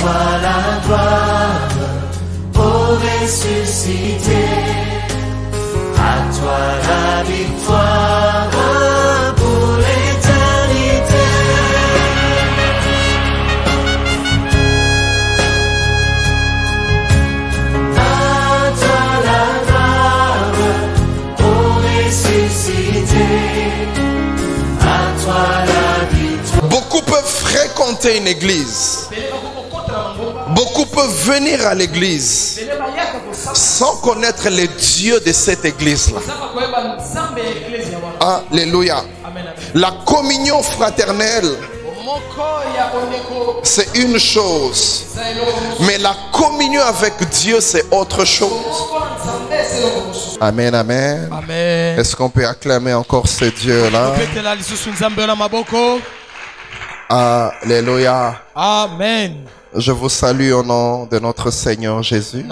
toi la gloire, ô ressuscité. À toi la victoire pour l'éternité. À toi la gloire, ô ressuscité. À toi la victoire. Beaucoup peuvent fréquenter une église. Beaucoup peuvent venir à l'église sans connaître le Dieu de cette église-là. Alléluia. La communion fraternelle, c'est une chose. Mais la communion avec Dieu, c'est autre chose. Amen, amen. Amen. Est-ce qu'on peut acclamer encore ce Dieu-là? Alléluia. Amen. Je vous salue au nom de notre Seigneur Jésus.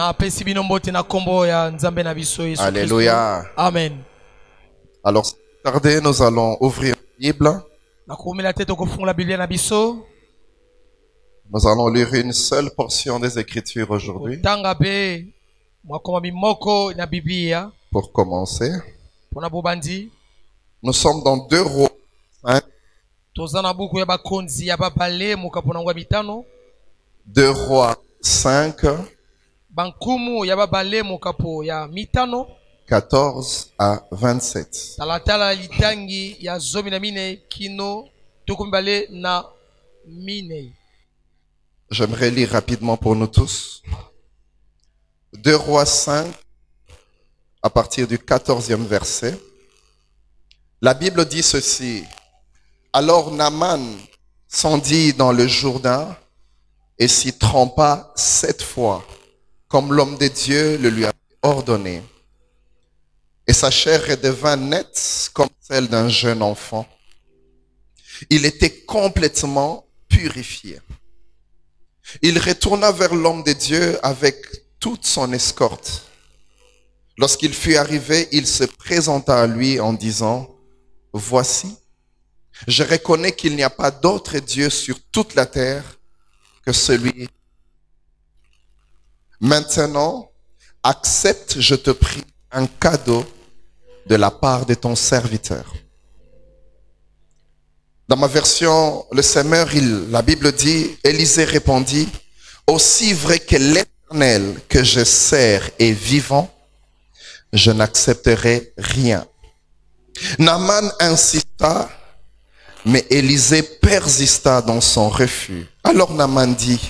Alléluia. Amen. Alors, sans tarder, nous allons ouvrir la Bible. Nous allons lire une seule portion des Écritures aujourd'hui. Pour commencer, nous sommes dans 2 Rois 5. 2 Rois 5, 14 à 27. J'aimerais lire rapidement pour nous tous. 2 Rois 5, à partir du 14e verset. La Bible dit ceci. Alors Naaman s'endit dans le Jourdain et s'y trempa 7 fois, comme l'homme de Dieu le lui avait ordonné. Et sa chair redevint nette comme celle d'un jeune enfant. Il était complètement purifié. Il retourna vers l'homme de Dieu avec toute son escorte. Lorsqu'il fut arrivé, il se présenta à lui en disant, « Voici, je reconnais qu'il n'y a pas d'autre Dieu sur toute la terre que celui. Maintenant, accepte, je te prie, un cadeau de la part de ton serviteur. » Dans ma version, le Semeur, la Bible dit, Élisée répondit, « Aussi vrai que l'Éternel que je sers est vivant, je n'accepterai rien. » Naaman insista, mais Élisée persista dans son refus. Alors Naaman dit,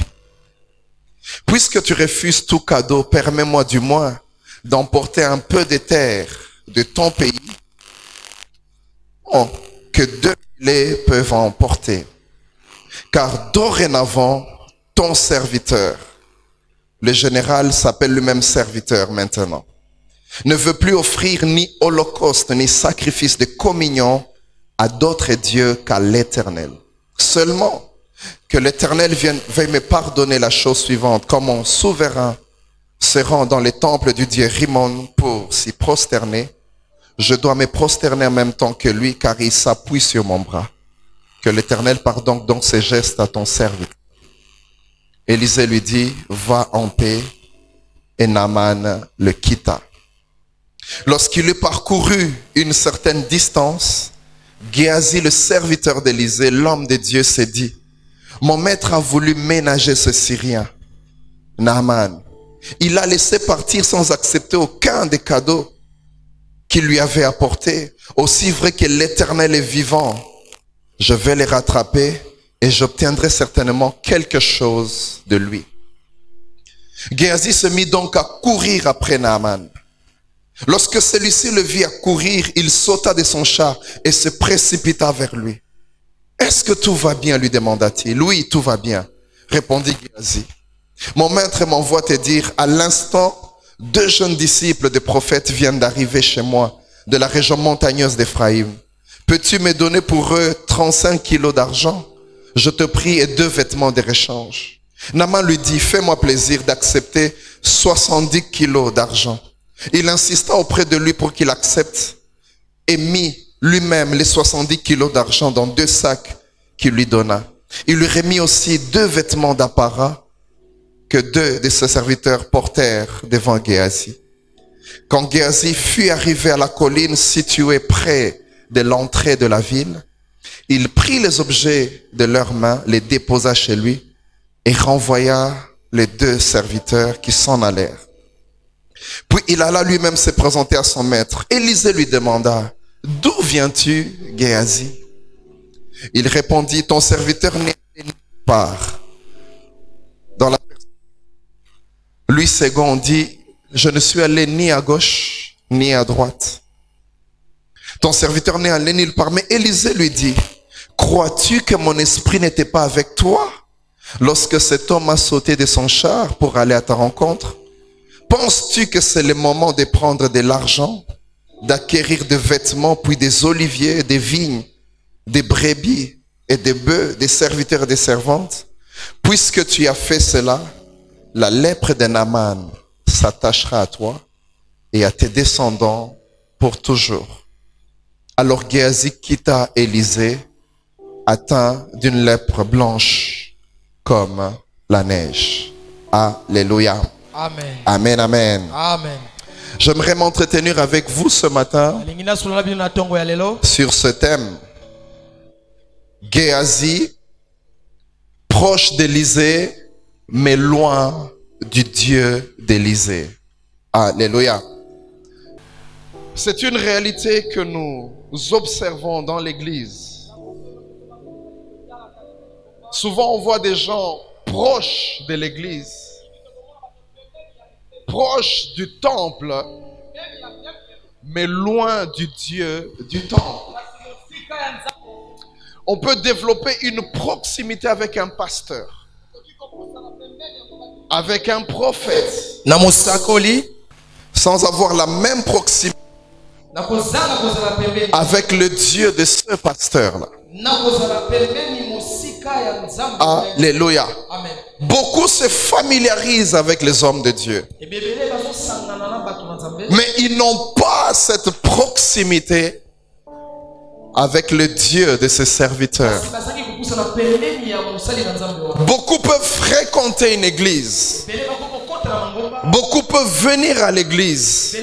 « Puisque tu refuses tout cadeau, permets-moi du moins d'emporter un peu de terre de ton pays, que 2 filets peuvent emporter. Car dorénavant, ton serviteur, le général s'appelle lui-même serviteur maintenant, ne veut plus offrir ni holocauste ni sacrifice de communion à d'autres dieux qu'à l'Éternel. Seulement que l'Éternel veuille me pardonner la chose suivante, quand mon souverain se rend dans les temples du dieu Rimon pour s'y prosterner, je dois me prosterner en même temps que lui, car il s'appuie sur mon bras. Que l'Éternel pardonne donc ses gestes à ton serviteur. » Élisée lui dit, « Va en paix. » Et Naaman le quitta. Lorsqu'il eut parcouru une certaine distance, Géasi, le serviteur d'Élisée, l'homme de Dieu, s'est dit, « Mon maître a voulu ménager ce Syrien, Naaman. Il l'a laissé partir sans accepter aucun des cadeaux qu'il lui avait apportés. Aussi vrai que l'Éternel est vivant, je vais les rattraper et j'obtiendrai certainement quelque chose de lui. » Géasi se mit donc à courir après Naaman. Lorsque celui-ci le vit accourir, il sauta de son char et se précipita vers lui. « Est-ce que tout va bien ?» lui demanda-t-il. « Oui, tout va bien », répondit Géasi. « Mon maître m'envoie te dire, à l'instant, 2 jeunes disciples des prophètes viennent d'arriver chez moi, de la région montagneuse d'Éphraïm. Peux-tu me donner pour eux 35 kilos d'argent? Je te prie, et 2 vêtements de rechange. » Naaman lui dit, « Fais-moi plaisir d'accepter 70 kilos d'argent. » Il insista auprès de lui pour qu'il accepte et mit lui-même les 70 kilos d'argent dans 2 sacs qu'il lui donna. Il lui remit aussi 2 vêtements d'apparat que 2 de ses serviteurs portèrent devant Géasi. Quand Géasi fut arrivé à la colline située près de l'entrée de la ville, il prit les objets de leurs mains, les déposa chez lui et renvoya les 2 serviteurs qui s'en allèrent. Puis il alla lui-même se présenter à son maître. Élisée lui demanda, « D'où viens-tu, Géasi ?» Il répondit, « Ton serviteur n'est nulle part. » Dans la lui second dit, « Je ne suis allé ni à gauche, ni à droite. » Ton serviteur n'est allé nulle part. Mais Élisée lui dit, « Crois-tu que mon esprit n'était pas avec toi lorsque cet homme a sauté de son char pour aller à ta rencontre? Penses-tu que c'est le moment de prendre de l'argent, d'acquérir des vêtements, puis des oliviers, des vignes, des brebis et des bœufs, des serviteurs et des servantes? Puisque tu as fait cela, la lèpre de Naaman s'attachera à toi et à tes descendants pour toujours. » Alors Géasi quitta Élisée, atteint d'une lèpre blanche comme la neige. Alléluia. Amen. Amen, amen. Amen. J'aimerais m'entretenir avec vous ce matin sur ce thème. Géasi, proche d'Élisée, mais loin du Dieu d'Élisée. Alléluia. C'est une réalité que nous observons dans l'Église. Souvent, on voit des gens proches de l'Église, proches du temple, mais loin du Dieu du temple. On peut développer une proximité avec un pasteur, avec un prophète, sans avoir la même proximité avec le Dieu de ce pasteur-là. Alléluia. Beaucoup se familiarisent avec les hommes de Dieu, mais ils n'ont pas cette proximité avec le Dieu de ses serviteurs. Beaucoup peuvent fréquenter une église, beaucoup peuvent venir à l'église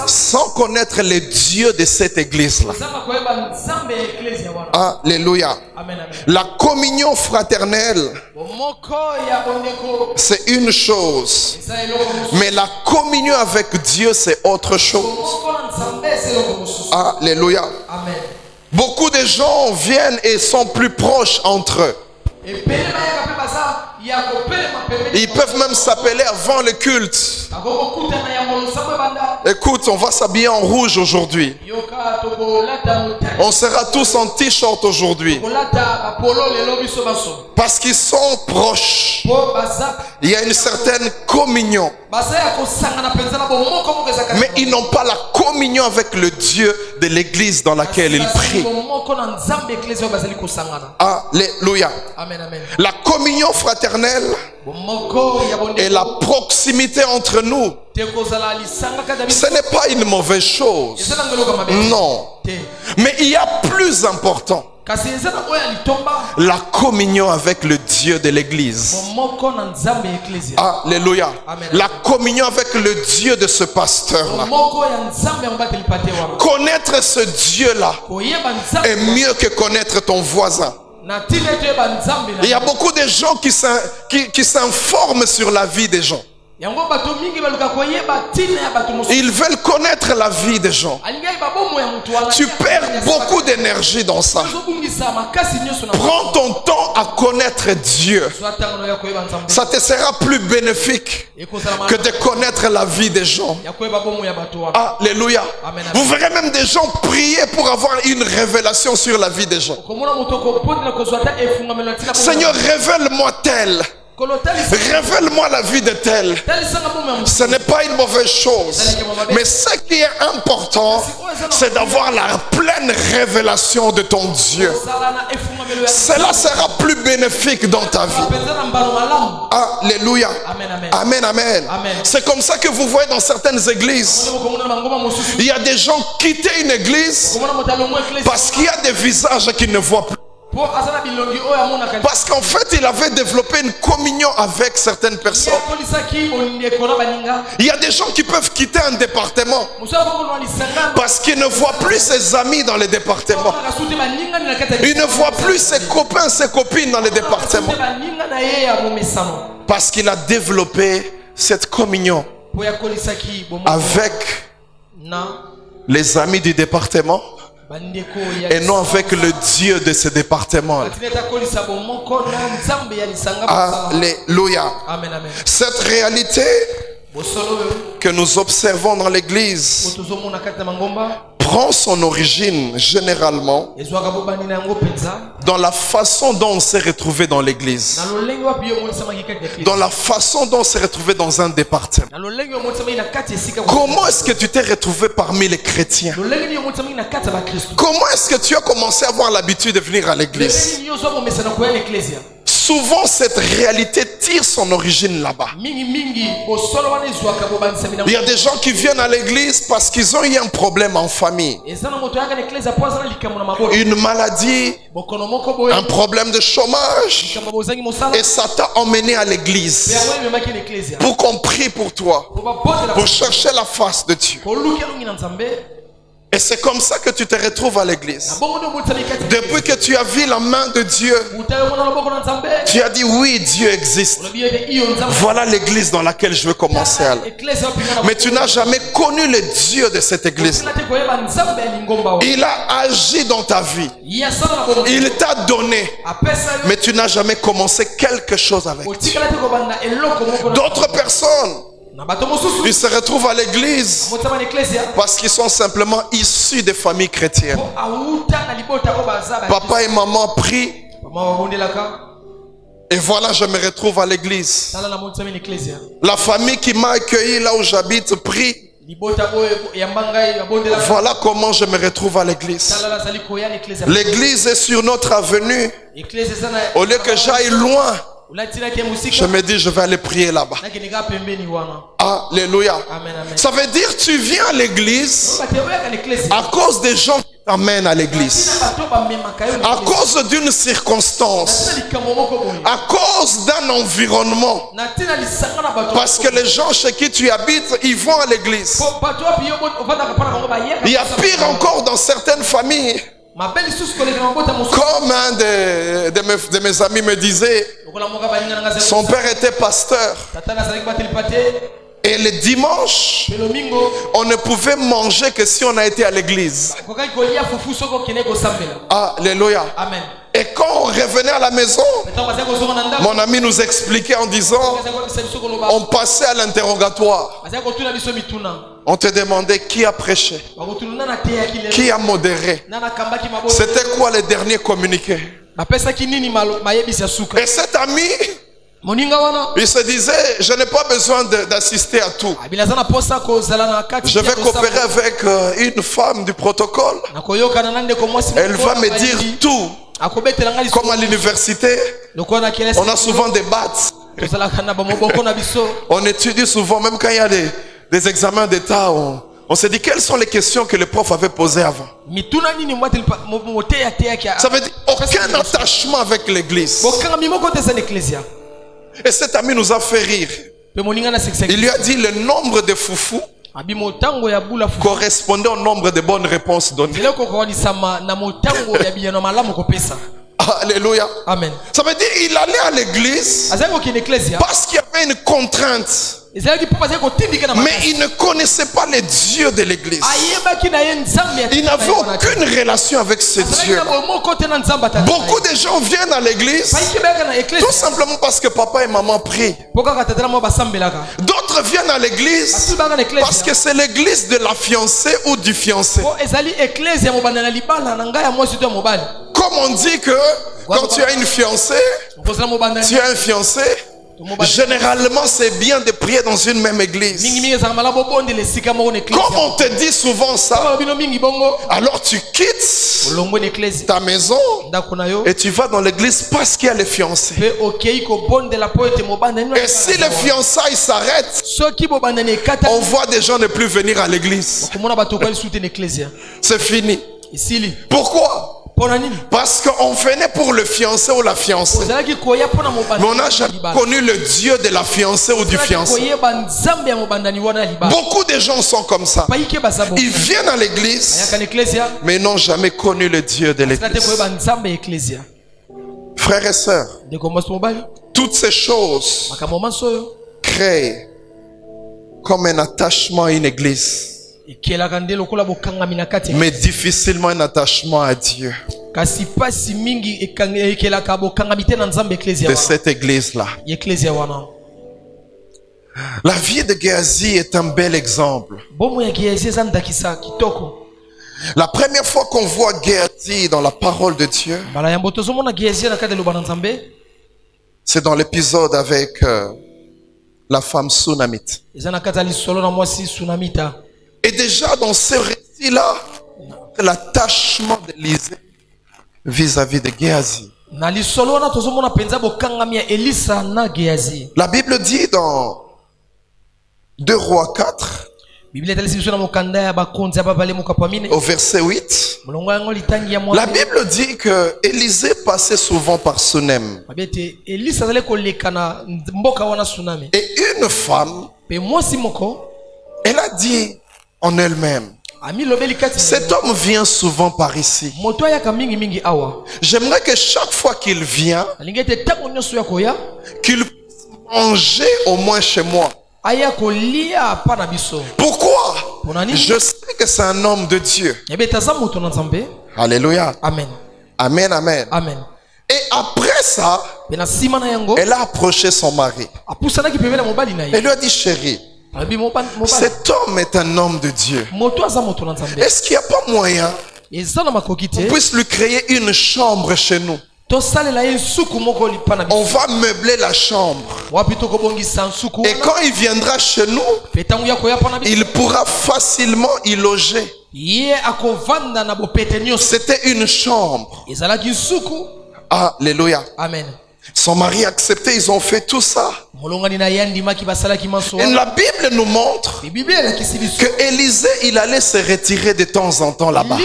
sans connaître le Dieu de cette église-là. Alléluia. La communion fraternelle, c'est une chose, mais la communion avec Dieu, c'est autre chose. Alléluia. Beaucoup de gens viennent et sont plus proches entre eux. Ils peuvent même s'appeler avant le culte. Écoute, on va s'habiller en rouge aujourd'hui. On sera tous en t-shirt aujourd'hui. Parce qu'ils sont proches. Il y a une certaine communion. Mais ils n'ont pas la communion avec le Dieu de l'église dans laquelle ils prient. Alléluia. La communion fraternelle et la proximité entre nous, ce n'est pas une mauvaise chose. Non. Mais il y a plus important. La communion avec le Dieu de l'église. Alléluia. La communion avec le Dieu de ce pasteur-là. Connaître ce Dieu-là est mieux que connaître ton voisin. Il y a beaucoup de gens qui s'informent sur la vie des gens. Ils veulent connaître la vie des gens. Tu perds beaucoup d'énergie dans ça. Prends ton temps à connaître Dieu. Ça te sera plus bénéfique que de connaître la vie des gens. Alléluia. Vous verrez même des gens prier pour avoir une révélation sur la vie des gens. Seigneur, révèle-moi tel. Révèle-moi la vie de tel. Ce n'est pas une mauvaise chose. Mais ce qui est important, c'est d'avoir la pleine révélation de ton Dieu. Cela sera plus bénéfique dans ta vie. Alléluia. Amen, amen. C'est comme ça que vous voyez dans certaines églises. Il y a des gens qui quittent une église parce qu'il y a des visages qu'ils ne voient plus. Parce qu'en fait, il avait développé une communion avec certaines personnes. Il y a des gens qui peuvent quitter un département parce qu'ils ne voient plus ses amis dans les départements. Ils ne voient plus ses copains, ses copines dans les départements. Parce qu'il a développé cette communion avec les amis du département et non avec le Dieu de ce département. Alléluia. Cette réalité que nous observons dans l'église prend son origine généralement dans la façon dont on s'est retrouvé dans l'église, dans la façon dont on s'est retrouvé dans un département. Comment est-ce que tu t'es retrouvé parmi les chrétiens? Comment est-ce que tu as commencé à avoir l'habitude de venir à l'église? Souvent, cette réalité tire son origine là-bas. Il y a des gens qui viennent à l'église parce qu'ils ont eu un problème en famille. Une maladie, un problème de chômage. Et ça t'a emmené à l'église pour qu'on prie pour toi, pour chercher la face de Dieu. Et c'est comme ça que tu te retrouves à l'église. Depuis que tu as vu la main de Dieu, tu as dit oui, Dieu existe. Voilà l'église dans laquelle je veux commencer à aller. Mais tu n'as jamais connu le Dieu de cette église. Il a agi dans ta vie. Il t'a donné. Mais tu n'as jamais commencé quelque chose avec Dieu. D'autres personnes, ils se retrouvent à l'église parce qu'ils sont simplement issus des familles chrétiennes. Papa et maman prient. Et voilà, je me retrouve à l'église. La famille qui m'a accueilli là où j'habite prie. Voilà comment je me retrouve à l'église. L'église est sur notre avenue. Au lieu que j'aille loin, je me dis, je vais aller prier là-bas. Alléluia. Ça veut dire que tu viens à l'église à cause des gens qui t'amènent à l'église, à cause d'une circonstance, à cause d'un environnement. Parce que les gens chez qui tu habites, ils vont à l'église. Il y a pire encore dans certaines familles. Comme un de mes amis me disait, son père était pasteur. Et le dimanche, on ne pouvait manger que si on a été à l'église. Alléluia. Et quand on revenait à la maison, mon ami nous expliquait en disant, on passait à l'interrogatoire. On te demandait qui a prêché, qui a modéré, c'était quoi les derniers communiqués. Et cet ami, il se disait, je n'ai pas besoin d'assister à tout. Je vais coopérer avec une femme du protocole. Elle va me dire tout. Comme à l'université, on a souvent des battes. On étudie souvent, même quand il y a des examens d'état, on se dit quelles sont les questions que le prof avait posées avant. Ça veut dire aucun attachement avec l'église. Et cet ami nous a fait rire. Il lui a dit le nombre de foufous correspondait au nombre de bonnes réponses données. Alléluia. Amen. Ça veut dire qu'il allait à l'église parce qu'il y avait une contrainte. Mais il ne connaissait pas les dieux de l'église. Il n'avait aucune relation avec ce Dieu. Beaucoup de gens viennent à l'église tout simplement parce que papa et maman prient. D'autres viennent à l'église parce que c'est l'église de la fiancée ou du fiancé. Comme on dit que quand tu as une fiancée, tu as un fiancé, généralement c'est bien de prier dans une même église. Comme on te dit souvent ça, alors tu quittes ta maison et tu vas dans l'église parce qu'il y a les fiancés. Et si les fiançailles s'arrêtent, on voit des gens ne plus venir à l'église. C'est fini. Pourquoi? Parce qu'on venait pour le fiancé ou la fiancée. Mais on n'a jamais connu le Dieu de la fiancée ou du fiancé. Beaucoup de gens sont comme ça. Ils viennent à l'église, mais ils n'ont jamais connu le Dieu de l'église. Frères et sœurs, toutes ces choses créent comme un attachement à une église, mais difficilement un attachement à Dieu de cette église-là. La vie de Géasi est un bel exemple. La première fois qu'on voit Géasi dans la parole de Dieu, c'est dans l'épisode avec la femme Sunamite. Et déjà dans ce récit-là, l'attachement d'Élisée vis-à-vis de Géasi. La Bible dit dans 2 Rois 4, au verset 8, la Bible dit que Élisée passait souvent par Sunem. Et une femme, elle a dit en elle-même, cet homme vient souvent par ici. J'aimerais que chaque fois qu'il vient, qu'il puisse manger au moins chez moi. Pourquoi? Je sais que c'est un homme de Dieu. Alléluia. Amen. Amen, amen. Amen. Et après ça, elle a approché son mari. Elle lui a dit, chérie, cet homme est un homme de Dieu. Est-ce qu'il n'y a pas moyen qu'on puisse lui créer une chambre chez nous? On va meubler la chambre. Et quand il viendra chez nous, il pourra facilement y loger. C'était une chambre. Alléluia. Amen. Son mari a accepté, ils ont fait tout ça. Et la Bible nous montre que Élisée, il allait se retirer de temps en temps là-bas.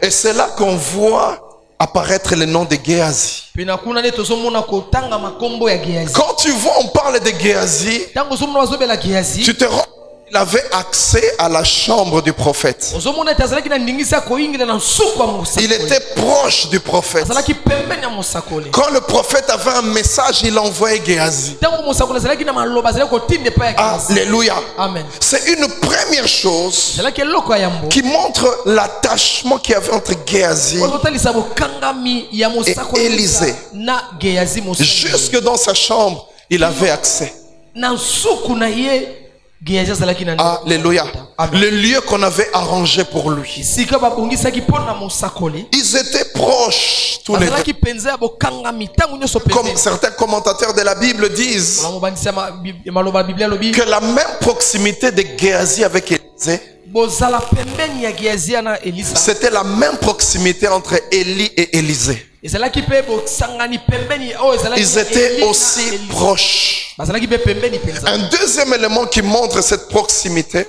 Et c'est là qu'on voit apparaître le nom de Géasi. Quand tu vois, on parle de Géasi, tu te rends. Il avait accès à la chambre du prophète. Il était proche du prophète. Quand le prophète avait un message, il envoyait Géasi. Alléluia. C'est une première chose qui montre l'attachement qu'il y avait entre Géasi et Élisée. Jusque dans sa chambre, il avait accès. Alléluia. Le lieu qu'on avait arrangé pour lui. Ils étaient proches tous les deux. Comme certains commentateurs de la Bible disent que la même proximité de Géasi avec Élisée, c'était la même proximité entre Élie et Élisée. Ils étaient aussi proches. Un deuxième élément qui montre cette proximité,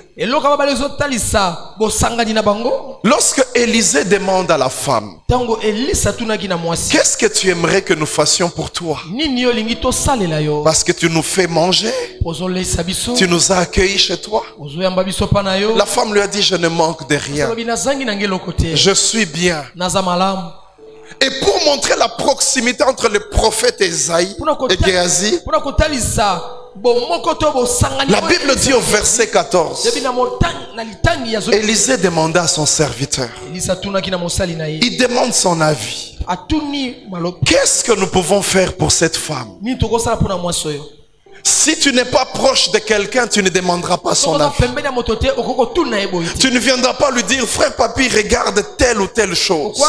lorsque Élisée demande à la femme, qu'est-ce que tu aimerais que nous fassions pour toi? Parce que tu nous fais manger, tu nous as accueillis chez toi. La femme lui a dit, je ne manque de rien, je suis bien. Et pour montrer la proximité entre le prophète Esaïe et Géasi, la Bible dit au verset 14, Élisée demanda à son serviteur, il demande son avis. Qu'est-ce que nous pouvons faire pour cette femme? Si tu n'es pas proche de quelqu'un, tu ne demanderas pas son avis. Tu ne viendras pas lui dire, frère papi, regarde telle ou telle chose.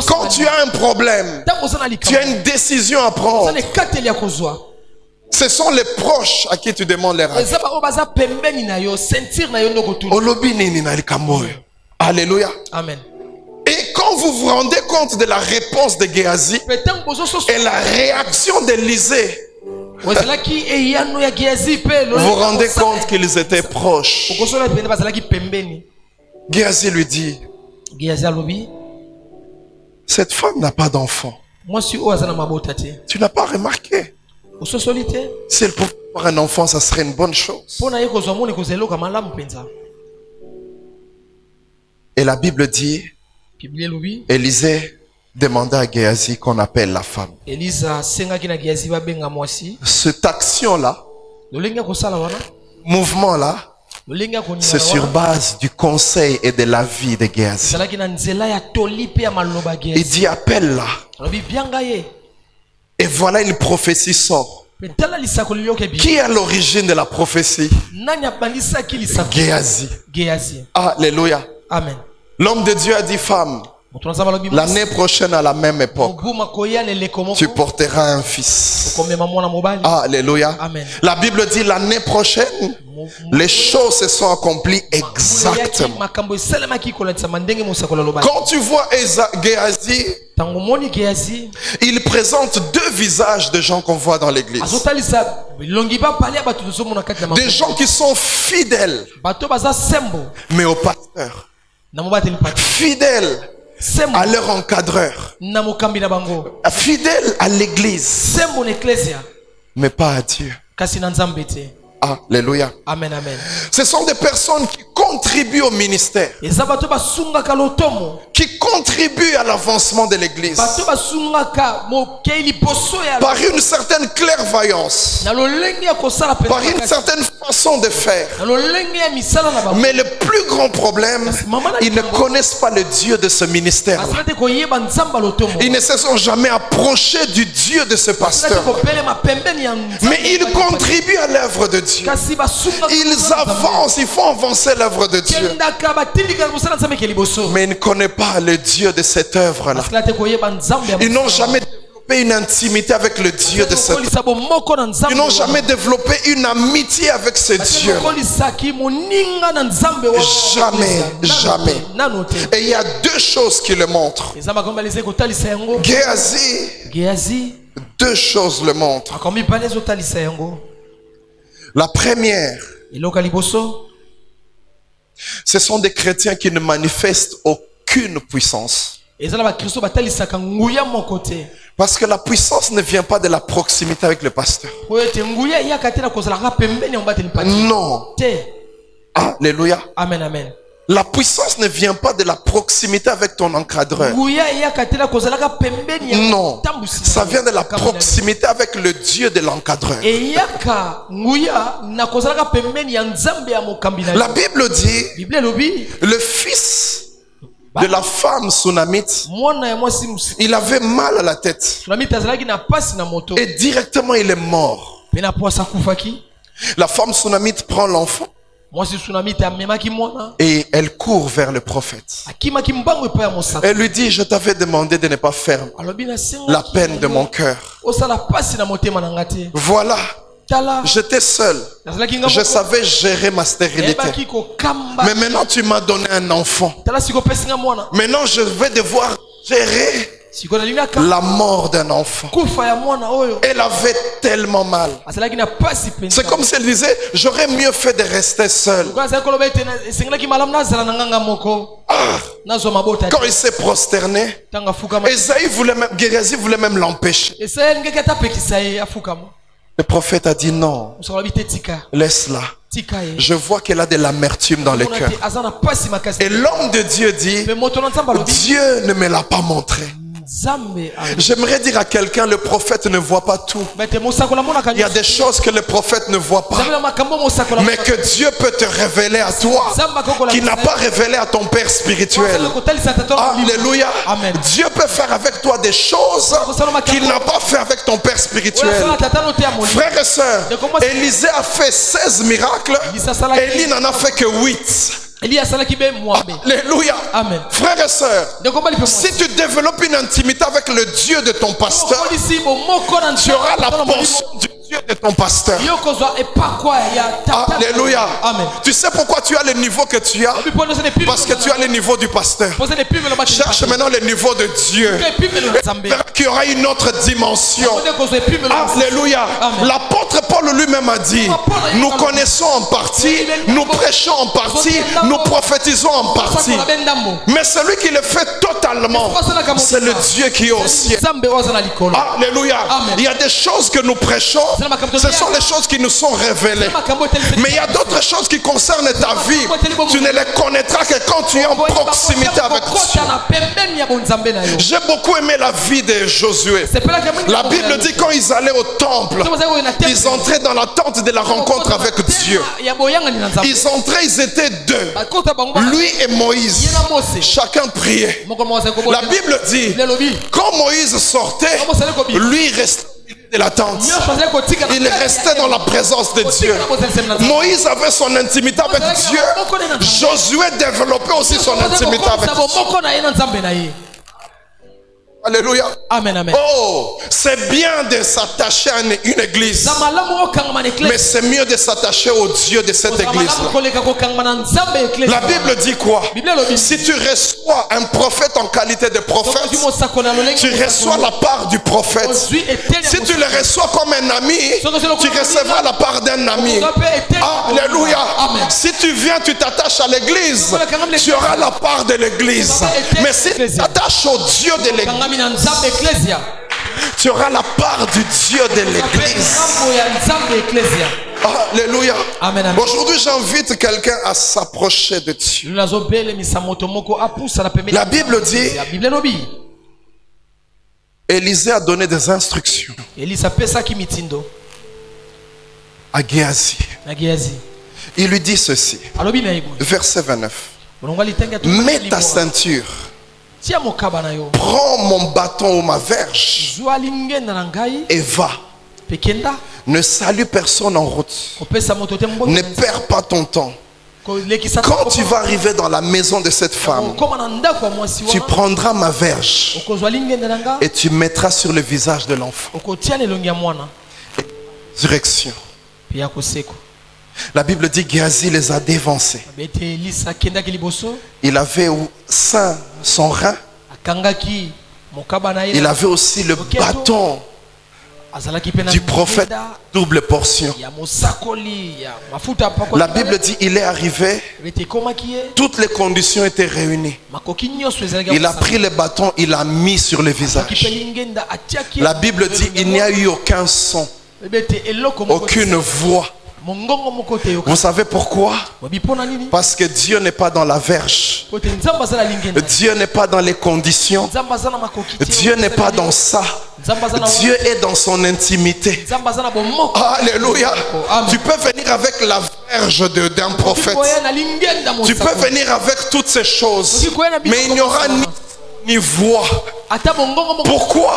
Quand tu as un problème, tu as une décision à prendre. Ce sont les proches à qui tu demandes leur avis. Alléluia. Amen. Et quand vous vous rendez compte de la réponse de Géasi et la réaction d'Élisée, vous vous rendez compte qu'ils étaient proches. Géasi lui dit, Géasi alobi, cette femme n'a pas d'enfant. moi si o azana mabota te. Tu n'as pas remarqué. Ososoli te. Si elle pouvait avoir un enfant, ça serait une bonne chose. Pona ye kozwa moni kozeloka malamu penza. Et la Bible dit, Biblia elobi, Élisée demanda à Géasi qu'on appelle la femme. Elisa sengaki na Géasi babenga mwasi. Cette action-là, Lolenga kosala wana. mouvement-là, Lolenga konima. c'est sur base du conseil et de l'avis de Géasi. Salaki na nzela ya toli pe ya maloba Géasi. Il dit, appelle-la. Alobi bianga ye. Et voilà une prophétie sort. Pe tala lisako lilioke bi. Qui est à l'origine de la prophétie? Nani abandisaki lisako? Géasi. Géasi. Alléluia. Amen. L'homme de Dieu a dit, femme, l'année prochaine à la même époque, tu porteras un fils. Alléluia. Amen. La Bible dit l'année prochaine, les choses se sont accomplies exactement. Quand tu vois Géasi, il présente deux visages de gens qu'on voit dans l'église. Des gens qui sont fidèles, mais au pasteur. Fidèles à leur encadreur. Fidèles à l'église, mais pas à Dieu. Alléluia. Amen, amen. Ce sont des personnes qui contribuent au ministère, qui contribuent à l'avancement de l'église par une certaine clairvoyance, par une certaine façon de faire. Mais le plus grand problème, ils ne connaissent pas le Dieu de ce ministère. Ils ne se sont jamais approchés du Dieu de ce pasteur. Mais ils contribuent à l'œuvre de Dieu. Ils avancent, ils font avancer l'œuvre de Dieu. Mais ils ne connaissent pas le Dieu de cette œuvre-là. Ils n'ont jamais développé une intimité avec le Dieu de cette œuvre. Ils n'ont jamais développé une amitié avec ce Dieu. Jamais, jamais. Et il y a deux choses qui le montrent. Géasi, deux choses le montrent. La première, ce sont des chrétiens qui ne manifestent aucune puissance. Parce que la puissance ne vient pas de la proximité avec le pasteur. Non. Alléluia. Amen, amen. La puissance ne vient pas de la proximité avec ton encadreur. Non, ça vient de la proximité avec le Dieu de l'encadreur. La Bible dit, le fils de la femme Sunamite, il avait mal à la tête. Et directement il est mort. La femme Sunamite prend l'enfant. Et elle court vers le prophète. Elle lui dit, je t'avais demandé de ne pas faire la peine de mon cœur. Voilà, j'étais seul. Je savais gérer ma stérilité. Mais maintenant tu m'as donné un enfant. Maintenant je vais devoir gérer la mort d'un enfant. Elle avait tellement mal. C'est comme si elle disait, j'aurais mieux fait de rester seule. Quand il s'est prosterné, Géasi voulait même l'empêcher. Le prophète a dit non, laisse-la. Je vois qu'elle a de l'amertume dans le cœur. Et l'homme de Dieu dit, Dieu ne me l'a pas montré. J'aimerais dire à quelqu'un, le prophète ne voit pas tout. Il y a des choses que le prophète ne voit pas, mais que Dieu peut te révéler à toi, qui n'a pas révélé à ton père spirituel. Alléluia. Dieu peut faire avec toi des choses qu'il n'a pas fait avec ton père spirituel. Frères et sœurs, Élisée a fait 16 miracles, Élie n'en a fait que 8. Alléluia. Amen. Frères et sœurs, si tu développes une intimité avec le Dieu de ton pasteur, tu auras la portion du Dieu de ton pasteur. Yo kozwa epakwa ya tata. Alléluia. Amen. Tu sais pourquoi tu as le niveau que tu as? Parce que tu as le niveau du pasteur. Cherche maintenant le niveau de Dieu. Et verra qu'il y aura une autre dimension. Alléluia. L'apôtre Paul lui-même a dit, nous connaissons en partie, nous prêchons en partie, nous prophétisons en partie. Mais celui qui le fait totalement, c'est le Dieu qui est au ciel. Alléluia. Il y a des choses que nous prêchons, ce sont les choses qui nous sont révélées. Mais il y a d'autres choses qui concernent ta vie. Tu ne les connaîtras que quand tu es en proximité avec Dieu. J'ai beaucoup aimé la vie de Josué. La Bible dit quand ils allaient au temple, ils entraient dans la tente de la rencontre avec Dieu. Ils entraient, ils étaient deux. Lui et Moïse. Chacun priait. La Bible dit, quand Moïse sortait, lui restait de la tente. Il restait dans la présence de Dieu. Moïse avait son intimité avec Dieu. Josué développait aussi son intimité avec Dieu. Alléluia. Amen, amen. Oh, c'est bien de s'attacher à une église. Mais c'est mieux de s'attacher au Dieu de cette église. La Bible dit quoi? Si tu reçois un prophète en qualité de prophète, tu reçois la part du prophète. Si tu le reçois comme un ami, tu recevras la part d'un ami. Alléluia. Si tu viens, tu t'attaches à l'église, tu auras la part de l'église. Mais si tu t'attaches au Dieu de l'église, tu auras la part du Dieu de l'église. Alléluia. Aujourd'hui, j'invite quelqu'un à s'approcher de Dieu. La Bible dit, Élisée a donné des instructions à Géasi. Il lui dit ceci, verset 29. Mets ta ceinture. Prends mon bâton ou ma verge et va. Ne salue personne en route. Ne perds pas ton temps. Quand tu vas arriver dans la maison de cette femme, tu prendras ma verge et tu mettras sur le visage de l'enfant. Direction. La Bible dit Géasi les a dévancés. Il avait au sein son rein. Il avait aussi le bâton du prophète, double portion. La Bible dit il est arrivé, toutes les conditions étaient réunies. Il a pris le bâton, il l'a mis sur le visage. La Bible dit il n'y a eu aucun son, aucune voix. Vous savez pourquoi? Parce que Dieu n'est pas dans la verge. Dieu n'est pas dans les conditions. Dieu n'est pas dans ça. Dieu est dans son intimité. Alléluia. Tu peux venir avec la verge d'un prophète. Tu peux venir avec toutes ces choses. Mais il n'y aura ni voix. Pourquoi?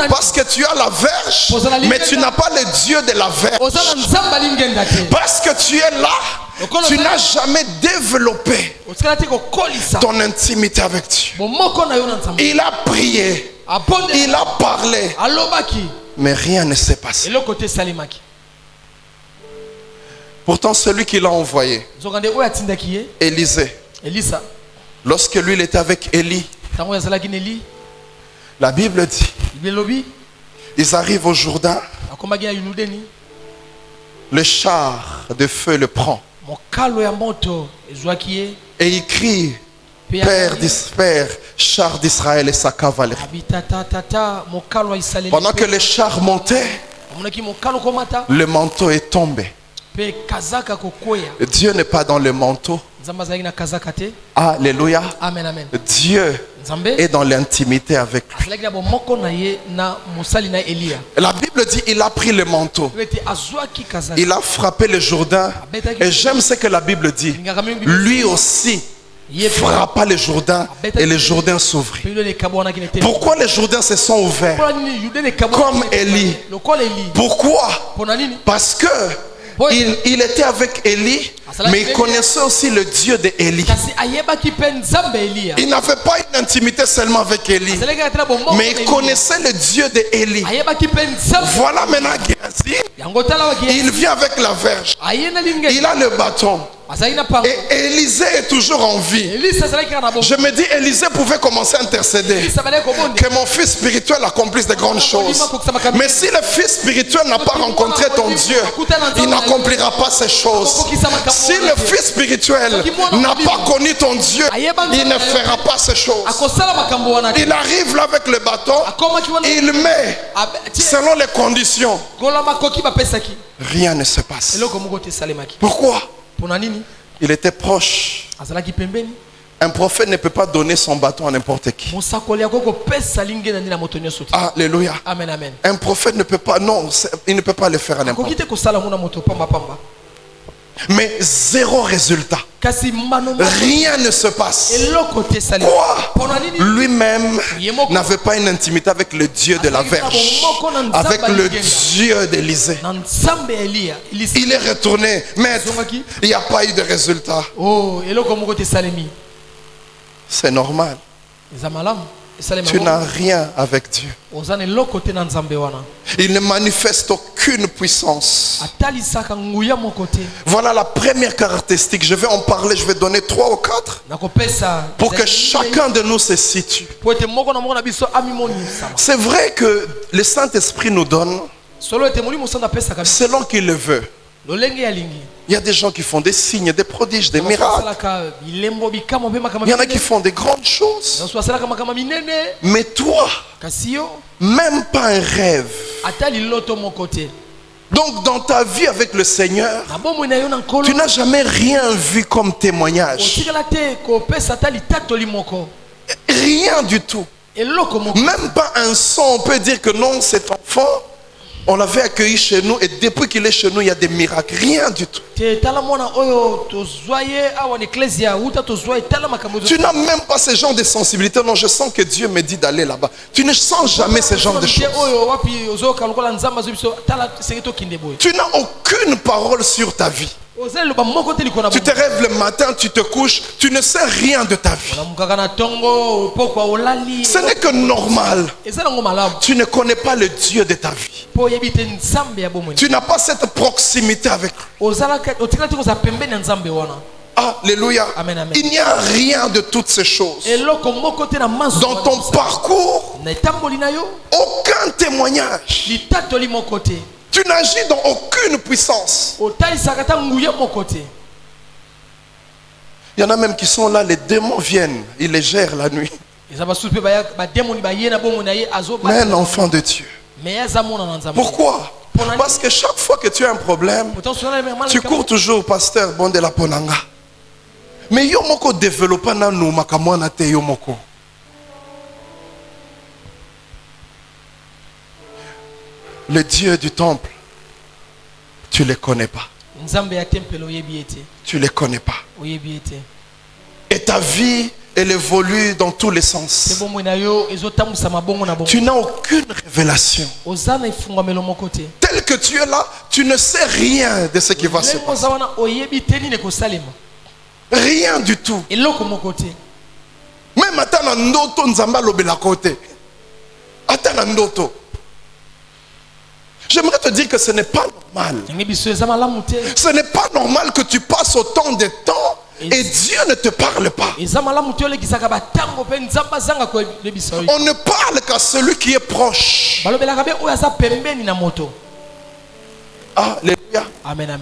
Parce que tu as la verge, mais tu n'as pas le Dieu de la verge. Parce que tu es là, tu n'as jamais développé ton intimité avec Dieu. Il a prié, il a parlé, mais rien ne s'est passé. Pourtant celui qui l'a envoyé, Élisée, lorsque lui il était avec Élie, la Bible dit, ils arrivent au Jourdain, le char de feu le prend et il crie, Père, char d'Israël et sa cavalerie. Pendant que le char montait, le manteau est tombé. Dieu n'est pas dans le manteau. Alléluia. Dieu est dans l'intimité avec lui. La Bible dit il a pris le manteau, il a frappé le Jourdain. Et j'aime ce que la Bible dit, lui aussi frappa le Jourdain et le Jourdain s'ouvrit. Pourquoi les Jourdains se sont ouverts comme Élie? Pourquoi? Parce que il était avec Élie, mais il connaissait aussi le Dieu d'Élie. Il n'avait pas une intimité seulement avec Élie, mais il connaissait le Dieu d'Élie. Voilà maintenant Géasi, il vient avec la verge, il a le bâton. Et Élisée est toujours en vie. Je me dis, Élisée pouvait commencer à intercéder, que mon fils spirituel accomplisse de grandes choses. Mais si le fils spirituel n'a pas rencontré ton Dieu, il n'accomplira pas ces choses. Si le fils spirituel n'a pas connu ton Dieu, il ne fera pas ces choses. Il arrive là avec le bâton, il met selon les conditions. Rien ne se passe. Pourquoi? Il était proche. Un prophète ne peut pas donner son bâton à n'importe qui. Alléluia. Amen, amen. Un prophète ne peut pas, non, il ne peut pas le faire à n'importe qui. Mais zéro résultat. Rien ne se passe. Quoi? Lui-même n'avait pas une intimité avec le Dieu de la verge, avec le Dieu d'Élisée. Il est retourné, maître, il n'y a pas eu de résultat. C'est normal. Tu n'as rien avec Dieu. Il ne manifeste aucune puissance. Voilà la première caractéristique. Je vais en parler, je vais donner 3 ou 4 pour que chacun de nous se situe. C'est vrai que le Saint-Esprit nous donne selon qu'il le veut. Il y a des gens qui font des signes, des prodiges, des miracles. Il y en a qui font des grandes choses. Mais toi, même pas un rêve. Donc dans ta vie avec le Seigneur, tu n'as jamais rien vu comme témoignage. Rien du tout. Même pas un son, on peut dire que non, cet enfant, on l'avait accueilli chez nous et depuis qu'il est chez nous, il y a des miracles. Rien du tout. Tu n'as même pas ce genre de sensibilité. Non, je sens que Dieu me dit d'aller là-bas. Tu ne sens jamais ce genre de choses. Tu n'as aucune parole sur ta vie. Tu te rêves le matin, tu te couches, tu ne sais rien de ta vie. Ce n'est que normal. Tu ne connais pas le Dieu de ta vie. Tu n'as pas cette proximité avec lui. Alléluia. Il n'y a rien de toutes ces choses. Dans ton parcours, aucun témoignage. Tu n'agis dans aucune puissance. Il y en a même qui sont là, les démons viennent, ils les gèrent la nuit. Mais un enfant de Dieu. Pourquoi? Parce que chaque fois que tu as un problème, tu cours toujours, pasteur, bon de la ponanga. Mais yomoko développe na nous makamwana te yomoko. Le Dieu du temple, tu ne le connais pas. Tu ne le connais pas. Et ta vie, elle évolue dans tous les sens. Tu n'as aucune révélation. Tel que tu es là, tu ne sais rien de ce qui va se passer. Rien du tout. Même attends ndoto nzamba lobela côté. Attends ndoto. J'aimerais te dire que ce n'est pas normal. Ce n'est pas normal que tu passes autant de temps et Dieu ne te parle pas. On ne parle qu'à celui qui est proche. Alléluia.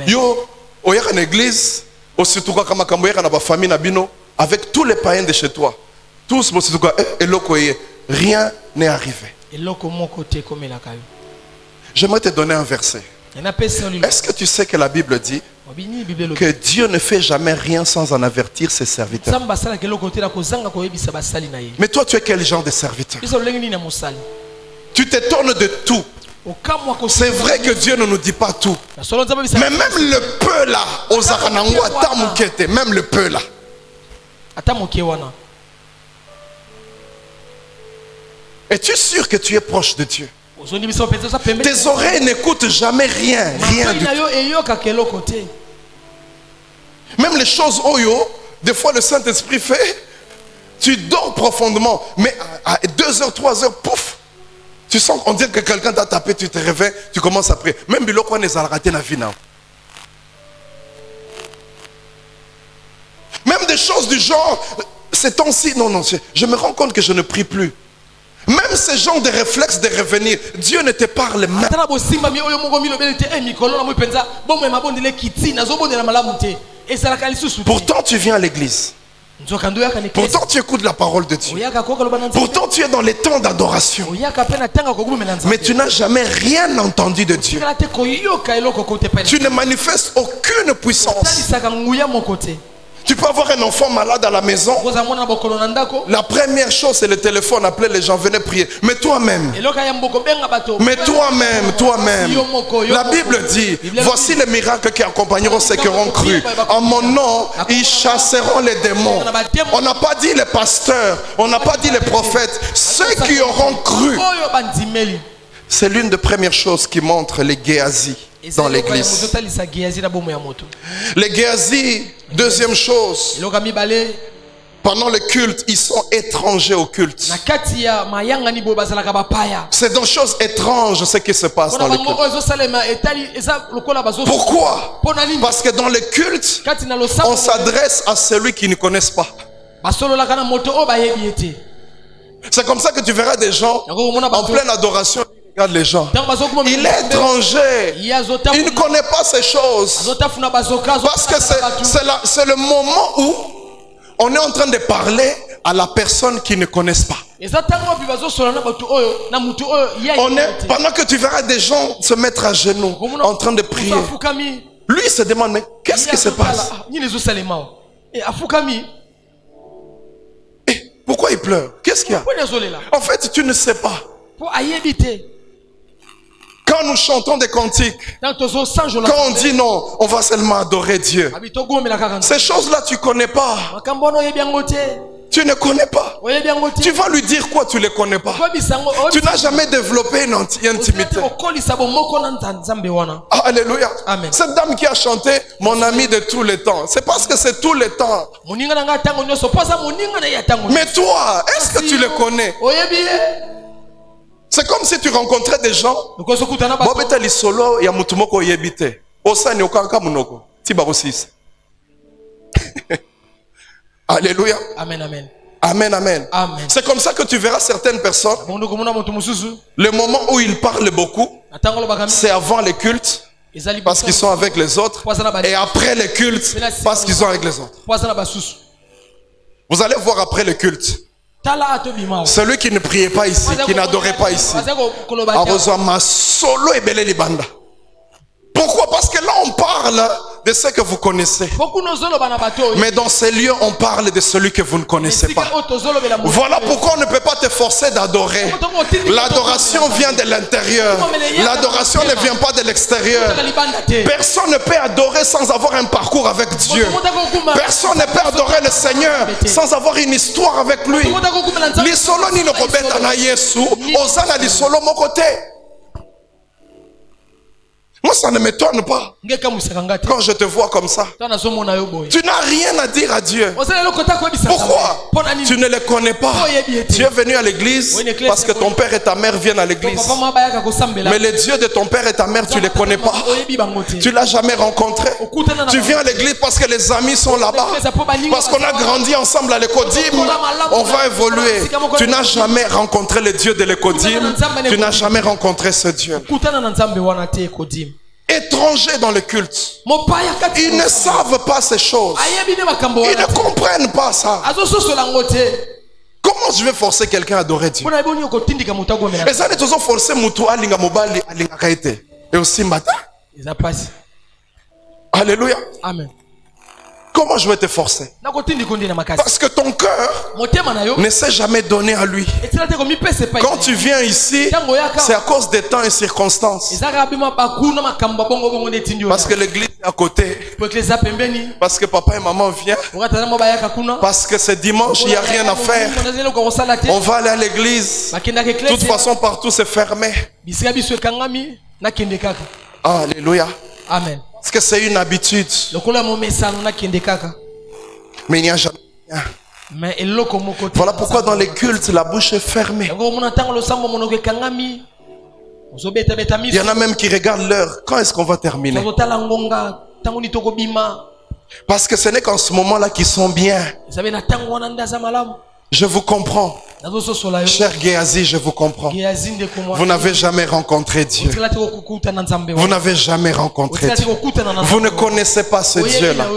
Yo, au y a une église, aussitôt quand ma famille avec tous les païens de chez toi, tous, rien n'est arrivé. J'aimerais te donner un verset. Est-ce que tu sais que la Bible dit que Dieu ne fait jamais rien sans en avertir ses serviteurs? Mais toi, tu es quel genre de serviteur? Tu t'étonnes de tout. C'est vrai que Dieu ne nous dit pas tout. Mais même le peu là, même le peu là. Es-tu sûr que tu es proche de Dieu? Tes oreilles n'écoutent jamais rien. Rien du tout. Même les choses Oyo, des fois le Saint-Esprit fait, tu dors profondément. Mais à 2 heures, 3 heures, pouf, tu sens qu'on dirait que quelqu'un t'a tapé, tu te réveilles, tu commences à prier. Même Biloko on est raté la vie. Même des choses du genre, ces temps-ci, non, je me rends compte que je ne prie plus. Même ce genre de réflexe de revenir, Dieu ne te parle même. Pourtant tu viens à l'église. Pourtant tu écoutes la parole de Dieu. Pourtant tu es dans les temps d'adoration. Mais tu n'as jamais rien entendu de Dieu. Tu ne manifestes aucune puissance. Tu peux avoir un enfant malade à la maison. La première chose c'est le téléphone, appeler les gens, venez prier. Mais toi-même. La Bible dit, voici les miracles qui accompagneront ceux qui auront cru. En mon nom, ils chasseront les démons. On n'a pas dit les pasteurs, on n'a pas dit les prophètes. Ceux qui auront cru. C'est l'une des premières choses qui montre les Géasi dans l'église. Les Géasi, deuxième chose, pendant le culte, ils sont étrangers au culte. C'est dans choses étranges ce qui se passe dans le culte. Pourquoi? Parce que dans le culte, on s'adresse à celui qui ne connaissent pas. C'est comme ça que tu verras des gens en pleine adoration. Regarde les gens. Il est étranger. Il ne connaît pas ces choses. Parce que c'est le moment où on est en train de parler à la personne qui ne connaissent pas. Pendant que tu verras des gens se mettre à genoux en train de prier. Lui il se demande, mais qu'est-ce qui se passe? Pourquoi il pleure? Qu'est-ce qu'il y a? En fait, tu ne sais pas. Quand nous chantons des cantiques, quand on dit non, on va seulement adorer Dieu. Ces choses-là, tu ne connais pas. Tu ne connais pas. Tu vas lui dire quoi, tu ne les connais pas. Tu n'as jamais développé une intimité. Alléluia. Cette dame qui a chanté mon ami de tous les temps, c'est parce que c'est tous les temps. Mais toi, est-ce que tu les connais? C'est comme si tu rencontrais des gens. Alléluia. Amen, amen. Amen, amen. Amen. C'est comme ça que tu verras certaines personnes. Le moment où ils parlent beaucoup, c'est avant les cultes, parce qu'ils sont avec les autres. Et après les cultes, parce qu'ils sont avec les autres. Vous allez voir après le culte. Celui qui ne priait pas ici, qui n'adorait pas ici, pourquoi? Parce que là on parle de ce que vous connaissez. Mais dans ces lieux on parle de celui que vous ne connaissez pas. Voilà pourquoi on ne peut pas te forcer d'adorer. L'adoration vient de l'intérieur. L'adoration ne vient pas de l'extérieur. Personne ne peut adorer sans avoir un parcours avec Dieu. Personne ne peut adorer le Seigneur sans avoir une histoire avec lui. Lisolo ni nokobeta na Yesu, ozana lisolo mokote. Moi, ça ne m'étonne pas. Quand je te vois comme ça, tu n'as rien à dire à Dieu. Pourquoi? Tu ne le connais pas. Tu es venu à l'église parce que ton père et ta mère viennent à l'église. Mais le Dieu de ton père et ta mère, tu ne les connais pas. Tu ne l'as jamais rencontré. Tu viens à l'église parce que les amis sont là-bas. Parce qu'on a grandi ensemble à l'Ecodim. On va évoluer. Tu n'as jamais rencontré le Dieu de l'Ecodim. Tu n'as jamais rencontré ce Dieu. Étrangers dans le culte. Ils ne savent pas ces choses. Ils ne comprennent pas ça. Comment je vais forcer quelqu'un à adorer Dieu? Et ça, ils ont forcé Moutou à linga mobali à linga kaite. Et aussi matin. Alléluia. Amen. comment je vais te forcer? Parce que ton cœur ne s'est jamais donné à lui. Quand tu viens ici, c'est à cause des temps et circonstances. Parce que l'église est à côté. Parce que papa et maman viennent. Parce que c'est dimanche, il n'y a rien à faire. On va aller à l'église. De toute façon, partout c'est fermé. Alléluia. Amen. Parce que c'est une habitude. Mais il n'y a jamais rien. Voilà pourquoi dans les cultes, la bouche est fermée. Il y en a même qui regardent l'heure. Quand est-ce qu'on va terminer? Parce que ce n'est qu'en ce moment-là qu'ils sont bien. Je vous comprends. Cher Géasi, je vous comprends. Vous n'avez jamais rencontré Dieu. Vous n'avez jamais rencontré Dieu. Vous ne connaissez pas ce Dieu-là.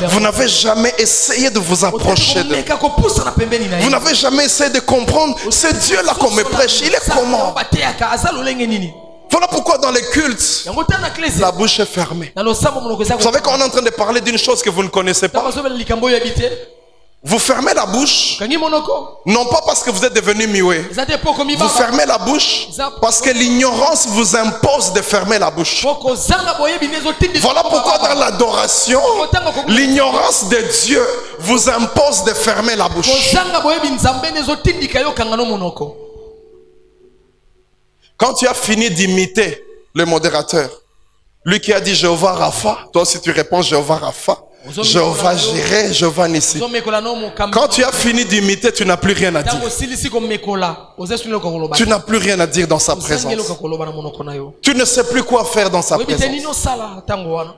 Vous n'avez jamais essayé de vous approcher de lui. Vous n'avez jamais essayé de comprendre ce Dieu-là qu'on me prêche. Il est comment? Voilà pourquoi dans les cultes, la bouche est fermée. Vous savez qu'on est en train de parler d'une chose que vous ne connaissez pas. Vous fermez la bouche, non pas parce que vous êtes devenu mioué. Vous fermez la bouche parce que l'ignorance vous impose de fermer la bouche. Voilà pourquoi dans l'adoration, l'ignorance de Dieu vous impose de fermer la bouche. Quand tu as fini d'imiter le modérateur, lui qui a dit Jéhovah Rapha, toi aussi tu réponds Jéhovah Rapha. Jéhovah Jireh, Jéhovah Nissi. Quand tu as fini d'imiter, tu n'as plus rien à dire. Tu n'as plus rien à dire dans sa présence. Tu ne sais plus quoi faire dans sa présence.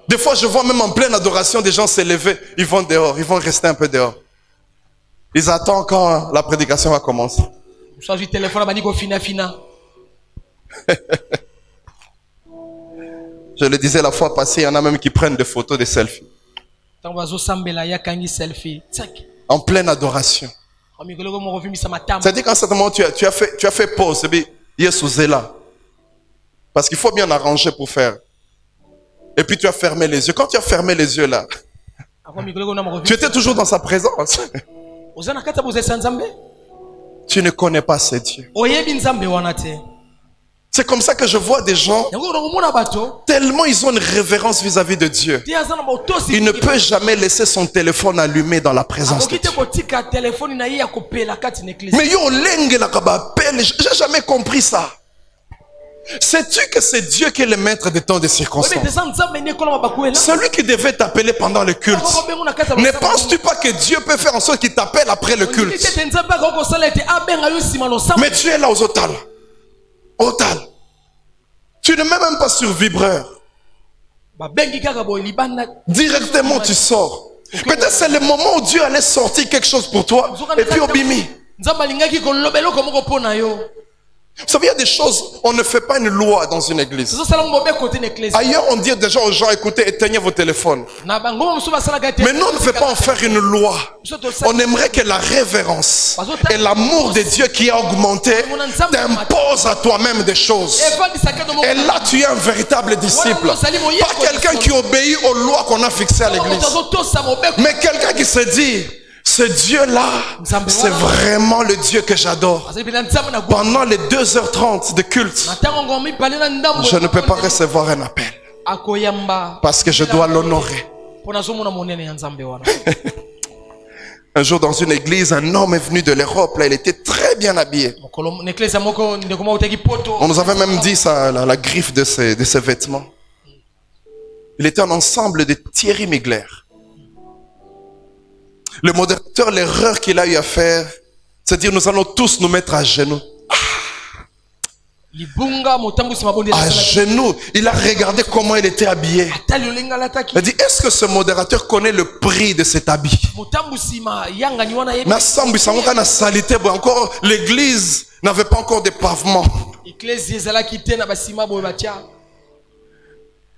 Des fois, je vois même en pleine adoration des gens s'élever. Ils vont dehors, ils vont rester un peu dehors. Ils attendent quand la prédication va commencer. Je le disais la fois passée, il y en a même qui prennent des photos, des selfies. En pleine adoration. C'est-à-dire qu'à un certain moment, tu as fait pause. Yesu là. Parce qu'il faut bien arranger pour faire. Et puis tu as fermé les yeux. Quand tu as fermé les yeux là, tu étais toujours dans sa présence. Tu ne connais pas ce Dieu. C'est comme ça que je vois des gens, tellement ils ont une révérence vis-à-vis de Dieu. Il ne peut jamais laisser son téléphone allumé dans la présence de Dieu. Mais j'ai jamais compris ça. Sais-tu que c'est Dieu qui est le maître des temps de circonstances? Celui qui devait t'appeler pendant le culte. Ne penses-tu pas que Dieu peut faire en sorte qu'il t'appelle après le culte? Mais tu es là aux hôtels. Tu ne mets même pas sur vibreur. Directement tu sors. Peut-être c'est le moment où Dieu allait sortir quelque chose pour toi. Et puis Obimi. Vous savez, il y a des choses, on ne fait pas une loi dans une église. Ailleurs, on dit déjà aux gens, écoutez, éteignez vos téléphones. Mais nous, on ne fait pas en faire une loi. On aimerait que la révérence et l'amour de Dieu qui a augmenté t'impose à toi-même des choses. Et là, tu es un véritable disciple. Pas quelqu'un qui obéit aux lois qu'on a fixées à l'église. Mais quelqu'un qui se dit... Ce Dieu-là, c'est vraiment le Dieu que j'adore. Pendant les 2h30 de culte, je ne peux pas recevoir un appel. Parce que je dois l'honorer. Un jour dans une église, un homme est venu de l'Europe. Là, il était très bien habillé. On nous avait même dit ça, la griffe de ses vêtements. Il était un ensemble de Thierry Mugler. Le modérateur, l'erreur qu'il a eu à faire, c'est dire nous allons tous nous mettre à genoux. À genoux. Il a regardé comment il était habillé. Il a dit, est-ce que ce modérateur connaît le prix de cet habit? Encore l'église n'avait pas encore de pavement.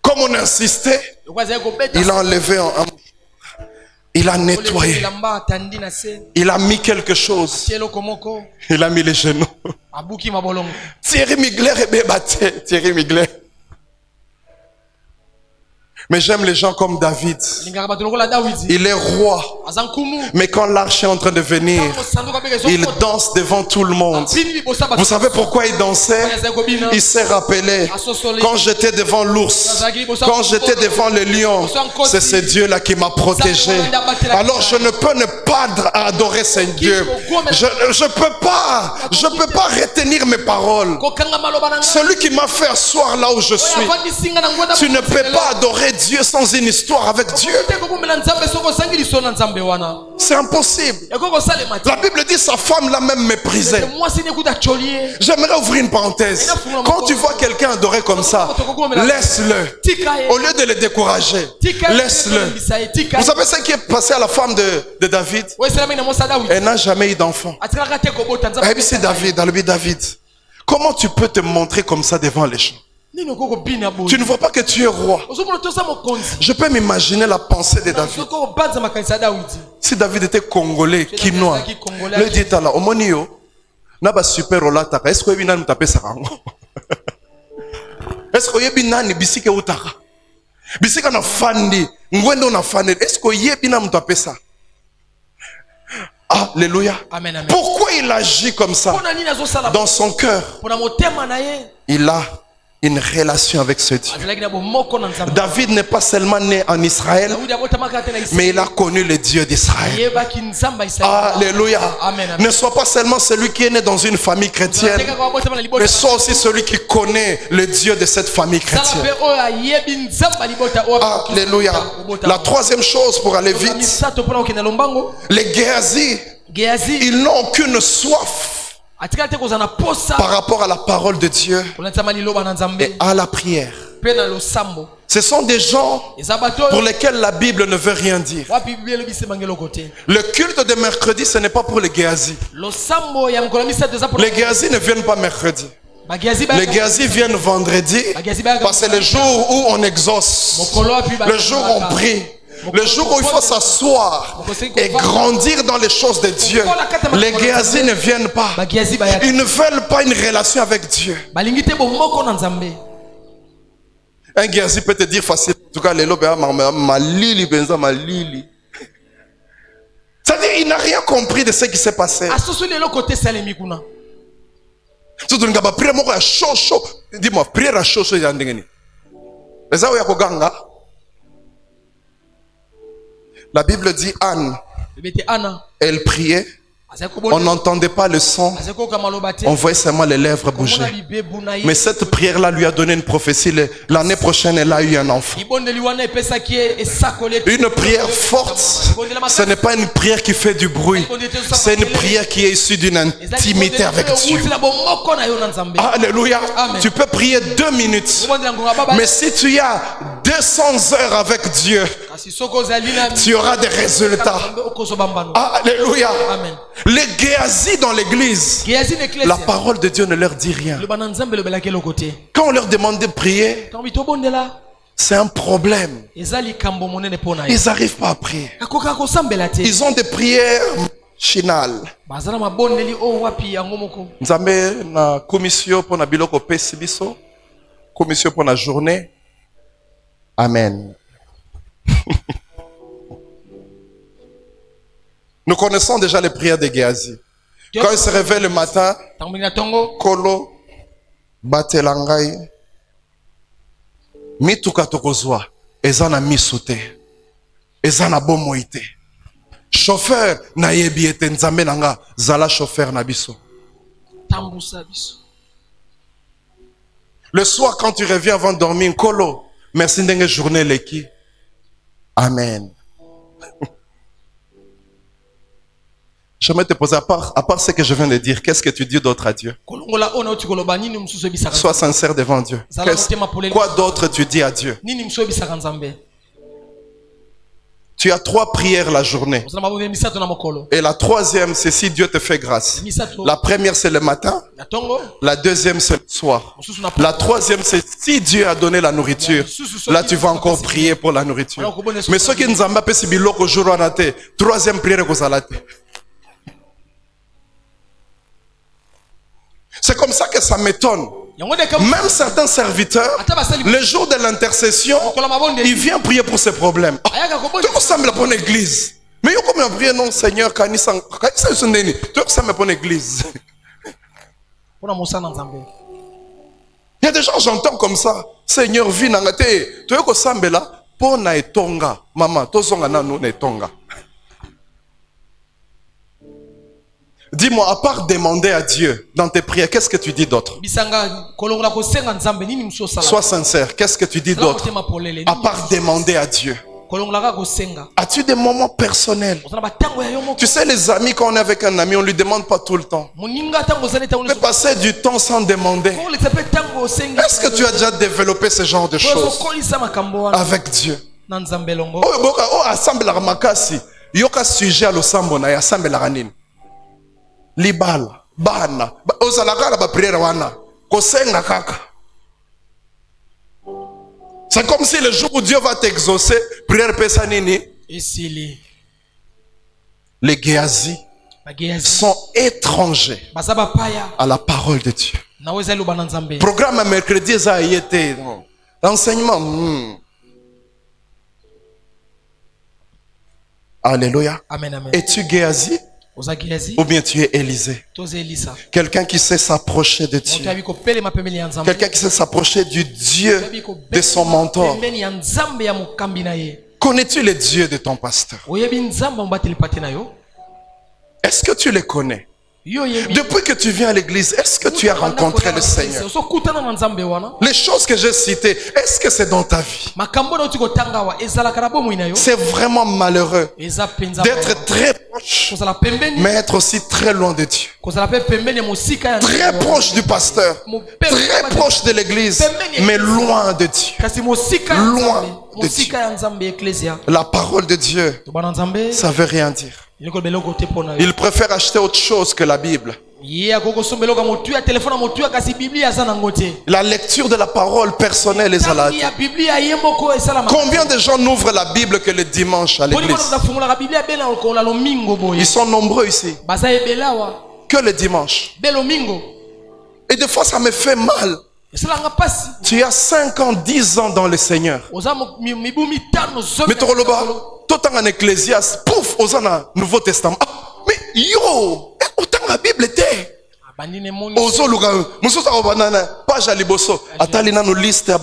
Comme on insistait, il a enlevé un... Il a nettoyé. Il a mis quelque chose. Il a mis les genoux. Thierry Mugler est débatté. Thierry Mugler. Mais j'aime les gens comme David. Lingaka bato lokola Dawidi. Il est roi. Aza nkumu. Mais quand l'arche est en train de venir, Ntango sanduku abeka il ezokota. danse devant tout le monde. Abini liboso ya bato. Vous savez pourquoi il dansait? Il s'est rappelé, quand j'étais devant l'ours, quand j'étais devant le lion, c'est ce Dieu-là qui m'a protégé. Alors je ne peux ne pas adorer ce Dieu. Je peux pas retenir mes paroles. Kokanga maloba na ngai. Celui qui m'a fait asseoir là où je suis. Avandisi nga na ngwanda Tu ne mokuse peux lelo. pas adorer Dieu sans une histoire avec Dieu. Te kokumela nzambe soko osangi liso na nzambe wana. C'est impossible. Ekoko salema te. La Bible dit sa femme l'a même méprisé. Ete mwasi nekuta cholie. J'aimerais ouvrir une parenthèse. Quand tu vois quelqu'un adorer comme ça, laisse-le. Tika ye. Au lieu de le décourager, Tika ye. laisse-le. Tika Vous ye. savez ce qui est passé à la femme de David? Weselami na mosa Dawidi. Elle n'a jamais eu d'enfant. Atikaka te kobota nzambe. Eh bien, c'est David, dans le but David. Comment tu peux te montrer comme ça devant les gens? Nini okoko bina boye. Tu ne vois pas que tu es roi. Ozomona tosa mokonzi. Je peux m'imaginer la pensée de David. Soko obanza makanisa ya Dawidi. Si David était congolais, quinois, le dit là, au monio, naba super olataka. Est-ce que vous avez tapé ça? Est-ce que vous avez bisike utaka? Bisika na fandi, ngwendo na fandi. Est-ce que vous avez tapé ça? Alléluia. Amen, amen. Pourquoi il agit comme ça? Pona nini azosala? Dans son cœur, Pona motema na ye. il a une relation avec ce Dieu. Azalaki na bomoko na nzambe. David n'est pas seulement né en Israël, Dawidi abotamaka te na Israeli. mais il a connu le Dieu d'Israël. Yebaki nzamba Israeli. Alléluia. Amen, amen. Ne sois pas seulement celui qui est né dans une famille chrétienne, Teka kwa botama na libota. mais sois aussi celui qui connaît le Dieu de cette famille Sala chrétienne. pe oyo ayebi nzamba libota oyo. Alléluia. La troisième chose pour aller vite, Misato pona okenda lombango. les Géasi, Gehazi ils n'ont aucune soif atikala te kozana posa. par rapport à la parole de Dieu Pona nzamba liloba na nzambe. et à la prière. Pe na losambo. Ce sont des gens Eza bato pour oyo. lesquels la Bible ne veut rien dire. Wapi Biblia elobi se bangelo kote. Le culte de mercredi, ce n'est pas pour les Géasi. Losambo ya mokolo misato eza pona. Les Géasi ne viennent pas mercredi. Ba Gehazi ba. Les Géasi viennent vendredi parce que c'est le jour où on exauce, Mokolo api ba. le jour où on prie, le jour où il faut s'asseoir et grandir dans les choses de Dieu. Les Géasi ne viennent pas. Ba Gehazi ba ya. Ils ne veulent pas une relation avec Dieu. Balingi te bomoko na nzambe. Un Géasi peut te dire facile. En tout cas, les lobes, malili, benza, malili. C'est-à-dire, il n'a rien compris de ce qui s'est passé. Asoso lelo kote salemi kuna. Surtout, il y a prière à chaud, chaud. Dis-moi, prière à chaud, chaud, il y a un dingeni. Les gens, il y a Koganga. La Bible dit Anne, Bebete ana. elle priait, on n'entendait pas le son, Azeko kamaloba te. on voyait seulement les lèvres bouger. Komona bibebu na ye. Mais cette prière-là lui a donné une prophétie. L'année prochaine, elle a eu un enfant. Ibondeli wana epesaki esakole. Une prière forte, ce n'est pas une prière qui fait du bruit. C'est une prière qui est issue d'une intimité avec Dieu. Alléluia. Amen. Tu peux prier 2 minutes. Mais si tu as 200 heures avec Dieu, tu auras des résultats. Alléluia. Amen. Les Géasi dans l'église, Gehazi n'éclèse. la parole de Dieu ne leur dit rien. Le bananzambe le belake lokote. Quand on leur demande de prier, Quand bito bondela. c'est un problème. Ezali kambo monene pona ye. Ils n'arrivent pas à prier. Akoka kosambela te. Ils ont des prières machinales. Bazala mabondeli o wapi yango moko. Nzambe na commission pour na biloko pesi biso. Commission pour la journée. Amen. Nous connaissons déjà les prières de Géasi. Quand il se réveille le matin, Tambina tongo. Kolo, Batelangai, Mituka tokozwa, ezana misute, ezana bomoite. Chauffeur na yebi ete nzambe nanga, zala chauffeur na biso. Tambusa biso. Le soir, quand tu reviens avant de dormir, Kolo, merci d'engue journée leki. Amen. Je vais te poser à part ce que je viens de dire, qu'est-ce que tu dis d'autre à Dieu? Kolongola ona utikoloba nini msusu ebisaka. Sois sincère devant Dieu. Quoi d'autre tu dis à Dieu? Nini msusu ebisaka nzambe. Tu as 3 prières la journée. Osala mabombe misato na mokolo. Et la troisième, c'est si Dieu te fait grâce. Misato. La première, c'est le matin. Na tongo. La deuxième, c'est le soir. Msusu na. La troisième, c'est si Dieu a donné la nourriture. Là, tu vas encore prier pour la nourriture. Mais ceux qui ne sont pas si biloko jour en athée, troisième prière que ça. C'est comme ça que ça m'étonne. Même certains serviteurs, le jour de l'intercession, il vient prier pour ses problèmes. Tu ressembles à une église. Mais il y a comme prier, non, Seigneur, quand il tu ressembles à une église. Il y a des gens, j'entends comme ça. Seigneur, viens dans la tête. Tu ressembles là, pour na etonga. Maman, tu ressembles à na etonga. Dis-moi, à part demander à Dieu dans tes prières, qu'est-ce que tu dis d'autre? Sois sincère, qu'est-ce que tu dis d'autre? À part demander à Dieu. As-tu des moments personnels? Tu sais, les amis, quand on est avec un ami, on ne lui demande pas tout le temps. On peut passer du temps sans demander. Est-ce que tu as déjà développé ce genre de choses avec Dieu? Oh, assemble la makasi. Yoka sujet à l'osambo na assemble la ranine. Libal, bana, ozalaka la ba prière wana, kosenga kaka. C'est comme si le jour où Dieu va t'exaucer, prière pesanini. Les Géasi sont étrangers à la parole de Dieu. Programme à mercredi, ça a été l'enseignement. Alléluia. Amen, amen. Es-tu Géasi? Ou bien tu es Élisée? Quelqu'un qui sait s'approcher de Dieu. Quelqu'un qui sait s'approcher du Dieu de son mentor. Connais-tu les dieux de ton pasteur? Est-ce que tu les connais? Depuis que tu viens à l'église, est-ce que tu as rencontré le Seigneur? Les choses que j'ai citées, est-ce que c'est dans ta vie? C'est vraiment malheureux d'être très proche, mais être aussi très loin de Dieu. Très proche du pasteur, très proche de l'église, mais loin de Dieu. Loin de Dieu. La parole de Dieu, ça ne veut rien dire. Il préfère acheter autre chose que la Bible. La lecture de la parole personnelle est à la. Combien de gens n'ouvrent la Bible que le dimanche à l'église? Ils sont nombreux ici. Que le dimanche. Et des fois ça me fait mal. Tu as 5 ans, 10 ans dans le Seigneur. Mais tu tout en Ecclésiaste, pouf, aux Nouveau Testament. Ah, mais yo, autant la Bible était. Ozo luga, mususa obanana, page à liboso, atalina no liste ya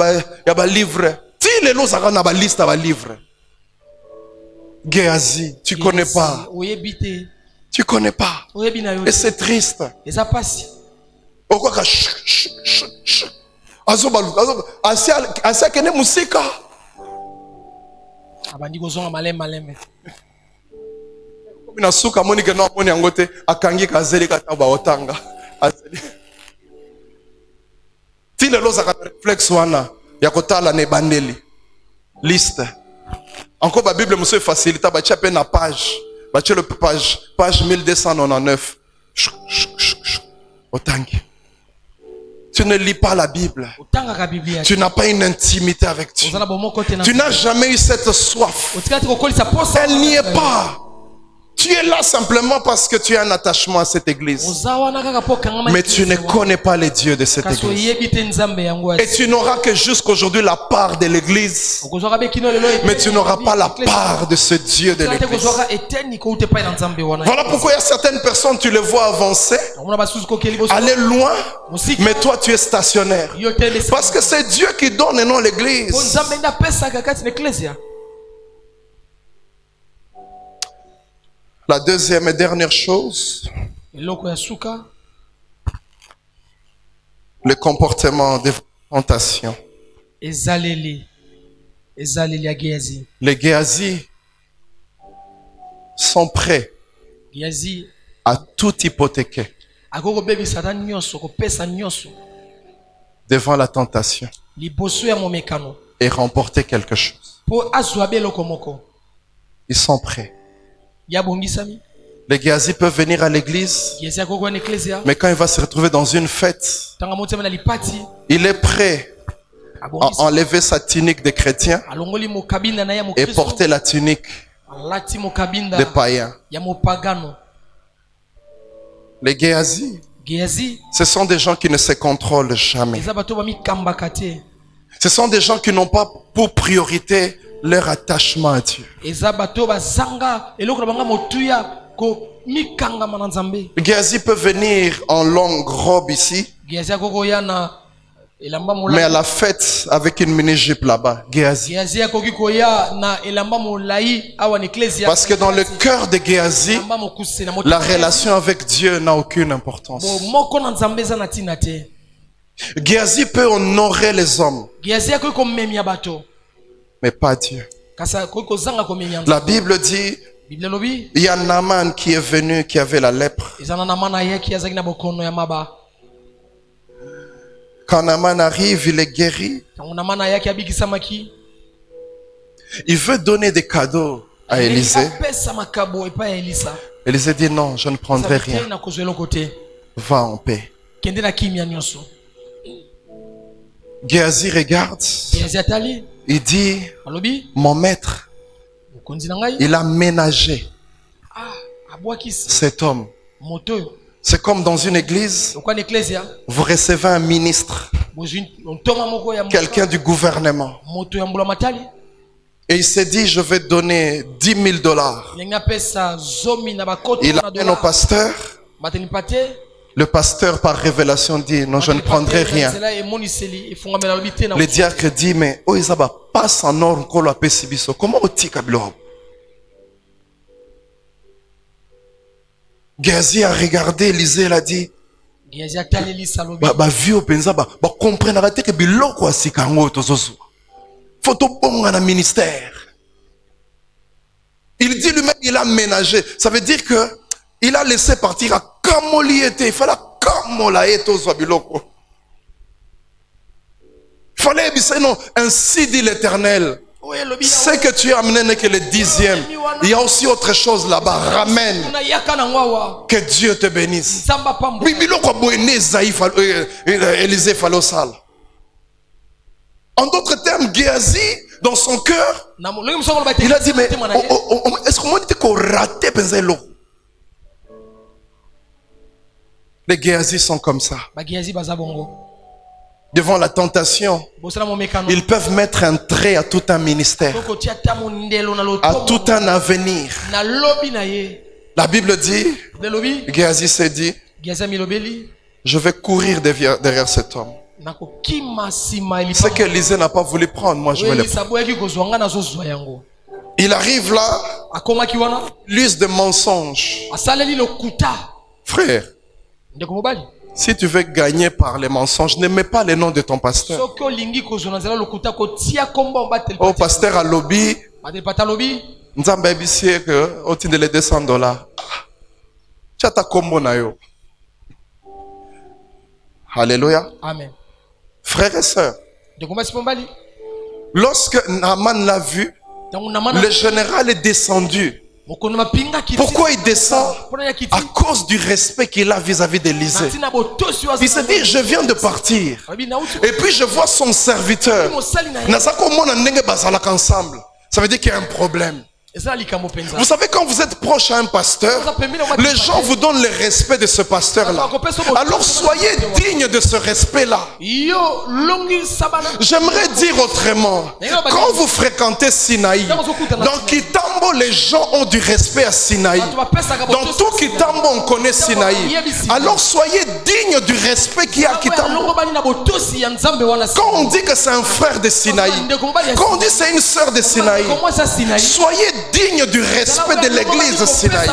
ba livre. Si les lots na ba liste ba livre. Géasi, tu connais pas. Tu connais pas. Et c'est triste. Pourquoi ka azo balu, asia kene musika. Na suka moni ke no moni angote akangi kazeli kata ba otanga ti lelo za réflexe wana ya kotala ne bandeli liste encore ba bible monsieur facilita ba chape na page ba le page 1299 otangi. Tu ne lis pas la Bible. Tu n'as pas une intimité avec Dieu. Tu n'as jamais eu cette soif. Elle n'y est pas. Tu es là simplement parce que tu as un attachement à cette église. Mais tu ne connais pas les dieux de cette église. Et tu n'auras que jusqu'aujourd'hui la part de l'église. Mais tu n'auras pas la part de ce Dieu de l'église. Voilà pourquoi il y a certaines personnes, tu les vois avancer, aller loin, mais toi tu es stationnaire. Parce que c'est Dieu qui donne et non l'église. La deuxième et dernière chose, le comportement de tentation. Les Géasi sont prêts à tout hypothéquer devant la tentation et remporter quelque chose. Ils sont prêts. Les Géasi peuvent venir à l'église, mais quand il va se retrouver dans une fête, il est prêt à enlever sa tunique de chrétien et porter la tunique des païens. Les Géasi Géasi. Ce sont des gens qui ne se contrôlent jamais. Eza bato bamikambaka te. Ce sont des gens qui n'ont pas pour priorité leur attachement à Dieu. Eza bato bazanga eloko na banga motuya ko mikangama na Nzambe. Géasi peut venir en longue robe ici, Géasi akoko ya na elamba mais à molai. la fête avec une mini-jupe là-bas. Géasi. Géasi akoki koya na elamba molai awa na ecclesia. Parce que dans le cœur de Géasi, elamba mokuse na la relation avec Dieu n'a aucune importance. Bo moko na Nzambe eza na tina te. Géasi peut honorer les hommes, Géasi akoki komemia bato. mais pas Dieu. Kasa akoki kozanga komemia. La Bible dit, Bible lobi il y a Naaman qui est venu, qui avait la lèpre. eza na mana yaki azaki na bokono ya maba. Quand Naaman arrive, il est guéri. Tango na mana yaki abikisamaki. Il veut donner des cadeaux à Élisée. Apesa makabo epa ya Elisa. Élisée dit non, je ne prendrai rien. Na kozwa eloko te. Va en paix. Kende na kimia nyonso. Géasi regarde. Géasi atali Il dit, alobi mon maître, mokonzi na ngai il a ménagé abwakisi cet homme. moto C'est comme dans une église, lokwa na ecclesia vous recevez un ministre, bozwi ntoma moko ya quelqu'un du gouvernement. moto ya mbula matali Et il s'est dit, je vais donner 10 000 $. ndenge apesa zomi na bakoto Il na amène au pasteur. bateni pate Le pasteur, par révélation, dit, non, je ne prendrai rien. nzela emoniseli efungamela lobi te na Le diacre dit, mais oh, Isaba, passe en or, nkolo apesi biso. Comment otika biloko? Géasi a regardé Élisée, il a dit, Géasi atali Elisa lobi ba vieux penza ba comprendre te que biloko asika ngo tozozo. Faut tobonga na ministère. Il dit lui-même, il a ménagé. Ça veut dire que il a laissé partir à Kamoliete. Il fallait Kamolae tozo biloko. Il fallait non, ainsi dit l'Éternel. oye lobi Ce que tu as amené n'est que le 10e. Il y a aussi autre chose là-bas. Ramène. na yaka na ngwawa Que Dieu te bénisse. Nzamba pambo Oui, biloko boyene Zaïf, Élisée Falosal. En d'autres termes, Géasi, dans son cœur, na molongi musoko loba te il a dit, mais est-ce qu'on dit qu'on raté Penzelo? Les Géasi sont comme ça. ba Géasi baza bongo Devant la tentation, bosala momekano ils peuvent mettre un trait à tout un ministère, soko tia ta mondelo na à lotomo tout un avenir. na lobi na ye La Bible dit, le lobi Géasi s'est dit, Géasi milobeli je vais courir derrière cet homme. na kokima nsima Ce que Élisée n'a pas voulu prendre, moi je vais le prendre. elisa boyaki kozwa nga nazozwa yango Il arrive là, akomaki wana l'use de mensonges. asaleli lokuta Frère, ndeko mobali si tu veux gagner par les mensonges, ne mets pas le nom de ton pasteur. soki olingi kozwa na nzela lokuta kotia kombo bateli Oh, pasteur à lobby, bateli pata lobi nzambe ayebisie que otindele $200. Tia ta kombo na yo. Alléluia. amen Frères et sœurs, ndeko mbasi mombali lorsque Naaman l'a vu, ntango namana le général est descendu. mokono mapinga kiti Pourquoi il descend? mpona ya kiti À cause du respect qu'il a vis-à-vis d'Élisée. ntina botosi Il se dit, je viens de partir. alobi nauti Et puis je vois son serviteur. mosali na ye Naza komona ndenge bazalaka ensemble. Ça veut dire qu'il y a un problème. eza na likambo mpenza Vous savez, quand vous êtes proche à un pasteur, les gens vous donnent le respect de ce pasteur-là. Alors soyez digne de ce respect-là. yo longi sabana J'aimerais dire autrement, quand vous fréquentez Sinaï, dans Kitambo, les gens ont du respect à Sinaï. Dans tout Kitambo, on connaît Sinaï. Alors soyez digne du respect qu'il y a à Kitambo. alongobani na botosi ya nzambe wana Quand on dit que c'est un frère de Sinaï, quand on dit que c'est une sœur de Sinaï, comment ça Sinaï soyez digne du respect de l'église Sinaï.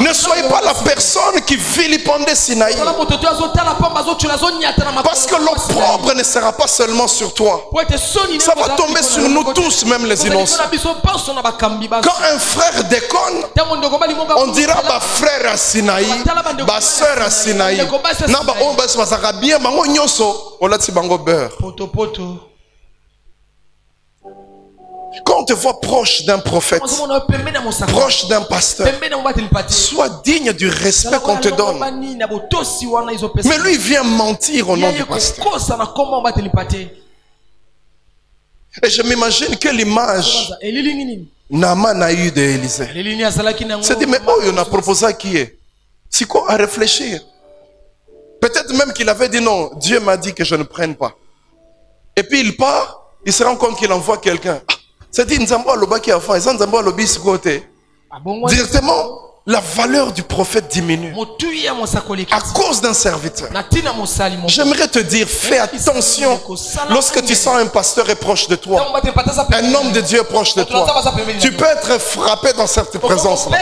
Ne soyez pas la personne qui vilipendait Sinaï. Parce que l'opprobre ne sera pas seulement sur toi. Ça va tomber sur nous tous, même les innocents. Quand un frère déconne, on dira bah frère à Sinaï, bah sœur à Sinaï. Non, bah on va se bien, bah on nyoso, on l'a dit bango beurre. Quand on te voit proche d'un prophète, proche d'un pasteur, sois digne du respect qu'on te donne. Mais lui vient mentir au nom du pasteur. Et je m'imagine quelle image Naaman a eu d'Élisée. Il s'est dit, mais oh, il a proposé à qui est? C'est quoi à réfléchir? Peut-être même qu'il avait dit non, Dieu m'a dit que je ne prenne pas. Et puis il part, il se rend compte qu'il envoie quelqu'un. C'est dit Nzambo Aloba qui a fait, Nzambo Alobi ce côté. Directement, la valeur du prophète diminue à cause d'un serviteur. J'aimerais te dire, fais attention lorsque tu sens un pasteur est proche de toi, un homme de Dieu est proche de toi. Tu peux être frappé dans cette présence-là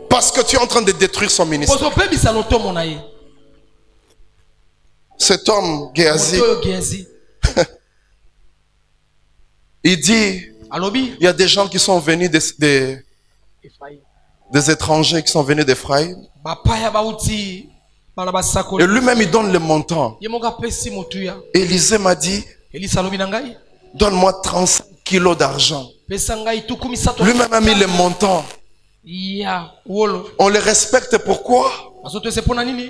parce que tu es en train de détruire son ministère. Cet homme, Géasi, il dit, il y a des gens qui sont venus des étrangers qui sont venus d'Ephraïm. Et lui-même, il donne le montant. Élisée m'a dit, donne-moi 35 kilos d'argent. Lui-même a mis le montant. On le respecte pourquoi?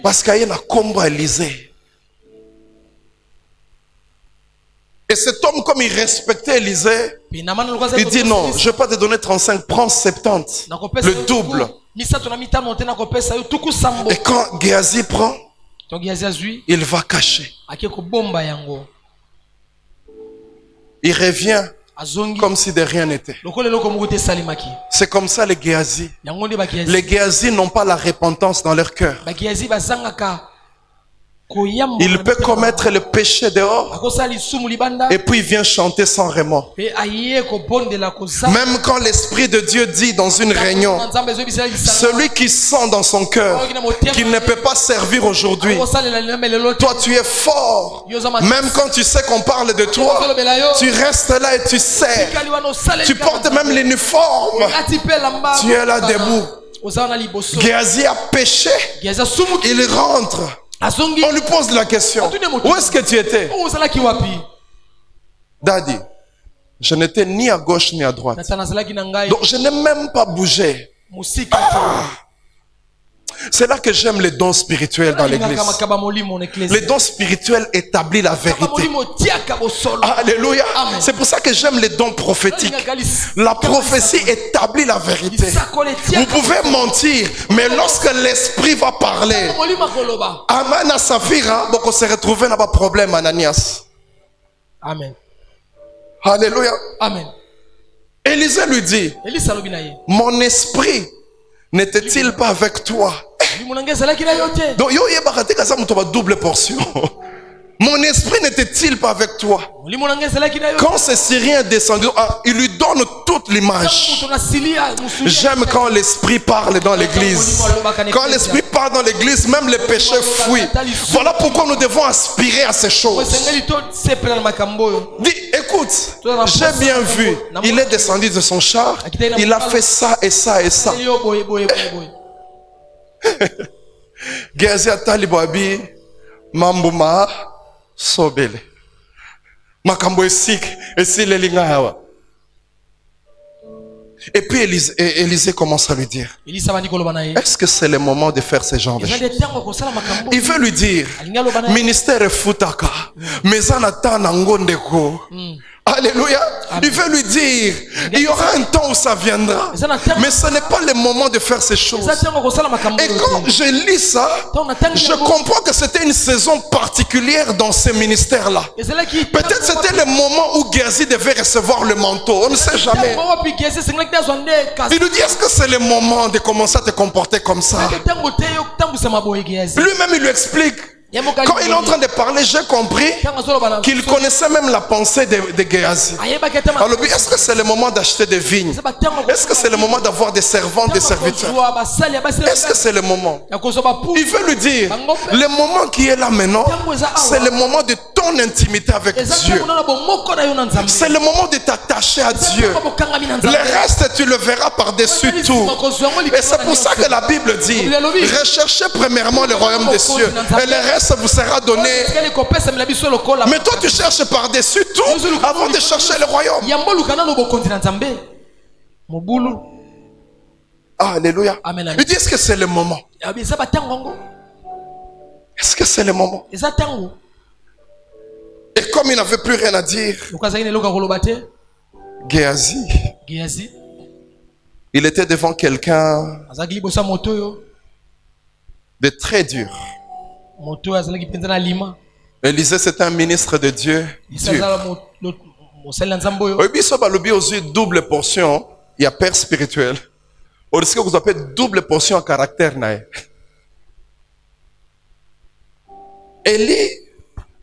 Parce qu'il y a un combat Élisée. Et cet homme, comme il respectait Élisée, il dit non, je ne vais pas te donner 35, prends 70, le double. Et quand Géasi prend, il va cacher. Il revient comme si de rien n'était. C'est comme ça les Géasi. Les Géasi n'ont pas la repentance dans leur cœur. Il peut commettre le péché dehors et puis il vient chanter sans remords. Même quand l'Esprit de Dieu dit dans une réunion, celui qui sent dans son cœur qu'il ne peut pas servir aujourd'hui, toi tu es fort. Même quand tu sais qu'on parle de toi, tu restes là et tu sers. Tu portes même l'uniforme. Tu es là debout. Géasi a péché. Il rentre. On lui pose la question, où est-ce que tu étais? Daddy, je n'étais ni à gauche ni à droite. Donc je n'ai même pas bougé. C'est là que j'aime les dons spirituels dans l'église. Les dons spirituels établissent la vérité. Alléluia. C'est pour ça que j'aime les dons prophétiques. La prophétie établit la vérité. Vous pouvez mentir, mais lorsque l'esprit va parler, Amana Safira, on se retrouve dans un problème, Ananias. Amen. Alléluia. Amen. Élisée lui dit, mon esprit n'était-il pas avec toi? Donc, double portion. Mon esprit n'était-il pas avec toi? Quand ce Syrien est descendu, il lui donne toute l'image. J'aime quand l'esprit parle dans l'église. Quand l'esprit parle dans l'église, même les péchés fuient. Voilà pourquoi nous devons aspirer à ces choses. Dis, écoute, j'ai bien vu. Il est descendu de son char. Il a fait ça et ça et ça. Géasi atali boabi mambuma sobele makambo esik esile lingawa. Et puis Élisée commence à lui dire, est-ce que c'est le moment de faire ce genre de choses? Il veut lui dire, ministère futaka mezanata nangondeko. Alléluia. Il veut lui dire, il y aura un temps où ça viendra, mais ce n'est pas le moment de faire ces choses. Et quand je lis ça, je comprends que c'était une saison particulière dans ce ministère-là. Peut-être c'était le moment où Géasi devait recevoir le manteau. On ne sait jamais. Il lui dit, est-ce que c'est le moment de commencer à te comporter comme ça? Lui-même, il lui explique. Quand il est en train de parler, j'ai compris qu'il connaissait même la pensée de Géasi. Alors, est-ce que c'est le moment d'acheter des vignes? Est-ce que c'est le moment d'avoir des servantes, des serviteurs? Est-ce que c'est le moment? Il veut lui dire, le moment qui est là maintenant, c'est le moment de ton intimité avec Dieu. C'est le moment de t'attacher à Dieu. Le reste, tu le verras par-dessus tout. Et c'est pour ça que la Bible dit, recherchez premièrement le royaume des cieux. Et le reste vous sera donné. Mais toi tu cherches par-dessus tout avant de chercher le royaume. Alléluia. Il dit, est-ce que c'est le moment? Est-ce que c'est le moment? Et comme il n'avait plus rien à dire, Géasi, il était devant quelqu'un de très dur. moto azalaki penza na lima Élisée, c'était un ministre de Dieu. isazala mosali na nzambe oyo Oui, biso balobi ozwi double portion, il y a père spirituel. Au risque que vous appelez double portion en caractère nae. Élie,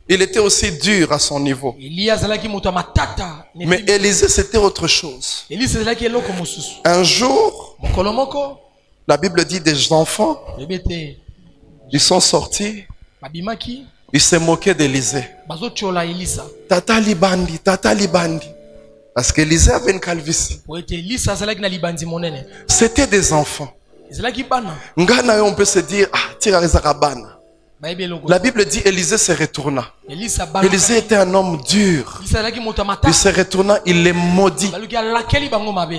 il était aussi dur à son niveau. Eli azalaki moto ya matata Mais Élisée, c'était autre chose. Elise azalaki eloko mosusu Un jour, mokolo moko la Bible dit des enfants, yebi ete ils sont sortis, babimaki ils se moquaient d'Élisée. bazotiola elisa Tata Libandi, Tata Libandi. Parce qu'Élisée avait une calvitie. po ete elisa azalaki na libandi monene C'était des enfants. ezalaki bana Ngana, on peut se dire, ah, tira bana. bayebi eloko La Bible dit Élisée se retourna. elisa bana Élisée était un homme dur. elisa azalaki moto ya Il matata se retourna, il les maudit. baluki alakeli bango mabe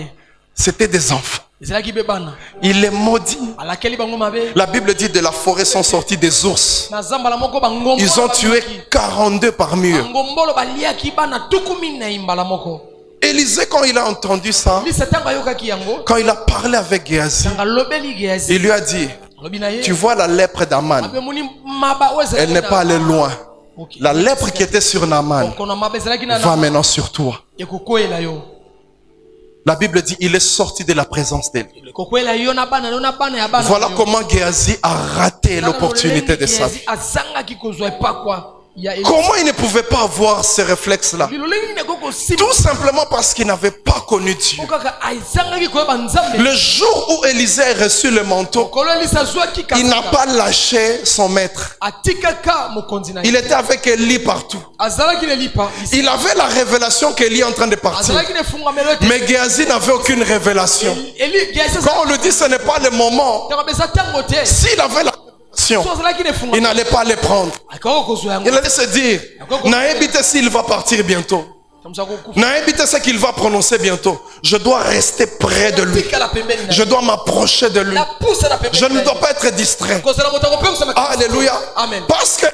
C'était des enfants. ezalaki mpe bana Il les maudit. alakeli bango mabe La Bible dit de la forêt sont sortis des ours. na zamba la moko bangombolo Ils ont tué 42 parmi eux. bangombolo baliaki bana tuku minei mbala moko Élisée, quand il a entendu ça, elisa ntango ayokaki yango quand il a parlé avec Géasi, ntango alobeli geazi il lui a dit, alobi na ye tu vois la lèpre d'Aman, abemoni maba oyo ezalaki elle n'est na- pas allée loin. Ok. La lèpre qui était sur Naaman Okono maba ezalaki na va maintenant sur toi. ekokwela yo La Bible dit, il est sorti de la présence d'Élie. ekokwela yo na bana ya bana Voilà yo. comment Géasi a raté Tala l'opportunité de lolenge sa Gehazi vie. azangaki kozwa epakwa ya Eli. Comment il ne pouvait pas avoir ce réflexe-là? Lolenge ndeko kosimba Tout simplement parce qu'il n'avait pas connu Dieu. kaka azangaki koyeba nzambe Le jour où Élisée a reçu le manteau, kolo elisa azwaki il n'a kazaka pas lâché son maître. atikaka mokonzi na ye Il était avec Élie partout. azalaki na lipa Il avait la révélation qu'Élie est en train de partir. azalaki na efungamelo ete Mais Géasi n'avait aucune révélation. Eli Gehazi Quand on le dit, ce n'est pas le moment. ntango beza ntango te S'il avait la révélation, so azalaki na il efungamelo n'allait pas les prendre. akoko kozwa yango Il allait se dire, Naébite s'il va partir bientôt. tamusa kokufa Naébite ce qu'il va prononcer bientôt. Je dois rester près de lui. tikala pembeni na Je dois m'approcher de lui. na pusa na pembeni Je ne na dois ye. pas être distrait. kozala moto akopengisa makambo. Alléluia. Amen. Parce que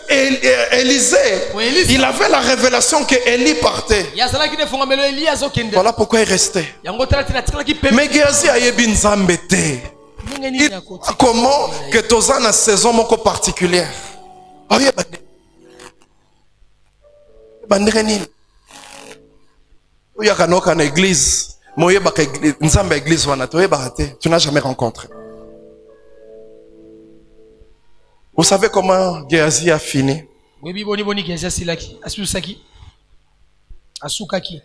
Élisée, Oui, Élisée. il avait la révélation que Élie partait. ye azalaki na efungamelo eli azokende Voilà pourquoi il restait. yango tala tina atikalaki pembeni Mais Géasi ayebi nzambe te. ndenge nini Il- yakoti Comment que toza na saison moko particulière. Oyeba te. Bandere nini? Oyaka noka na église. Mais oyebaka nzambe ya église wana te. Oyebaka te. Tu n'as jamais rencontré. Vous savez comment Géasi a fini? boyebi boni Gehazi asilaki asilusaki asukaki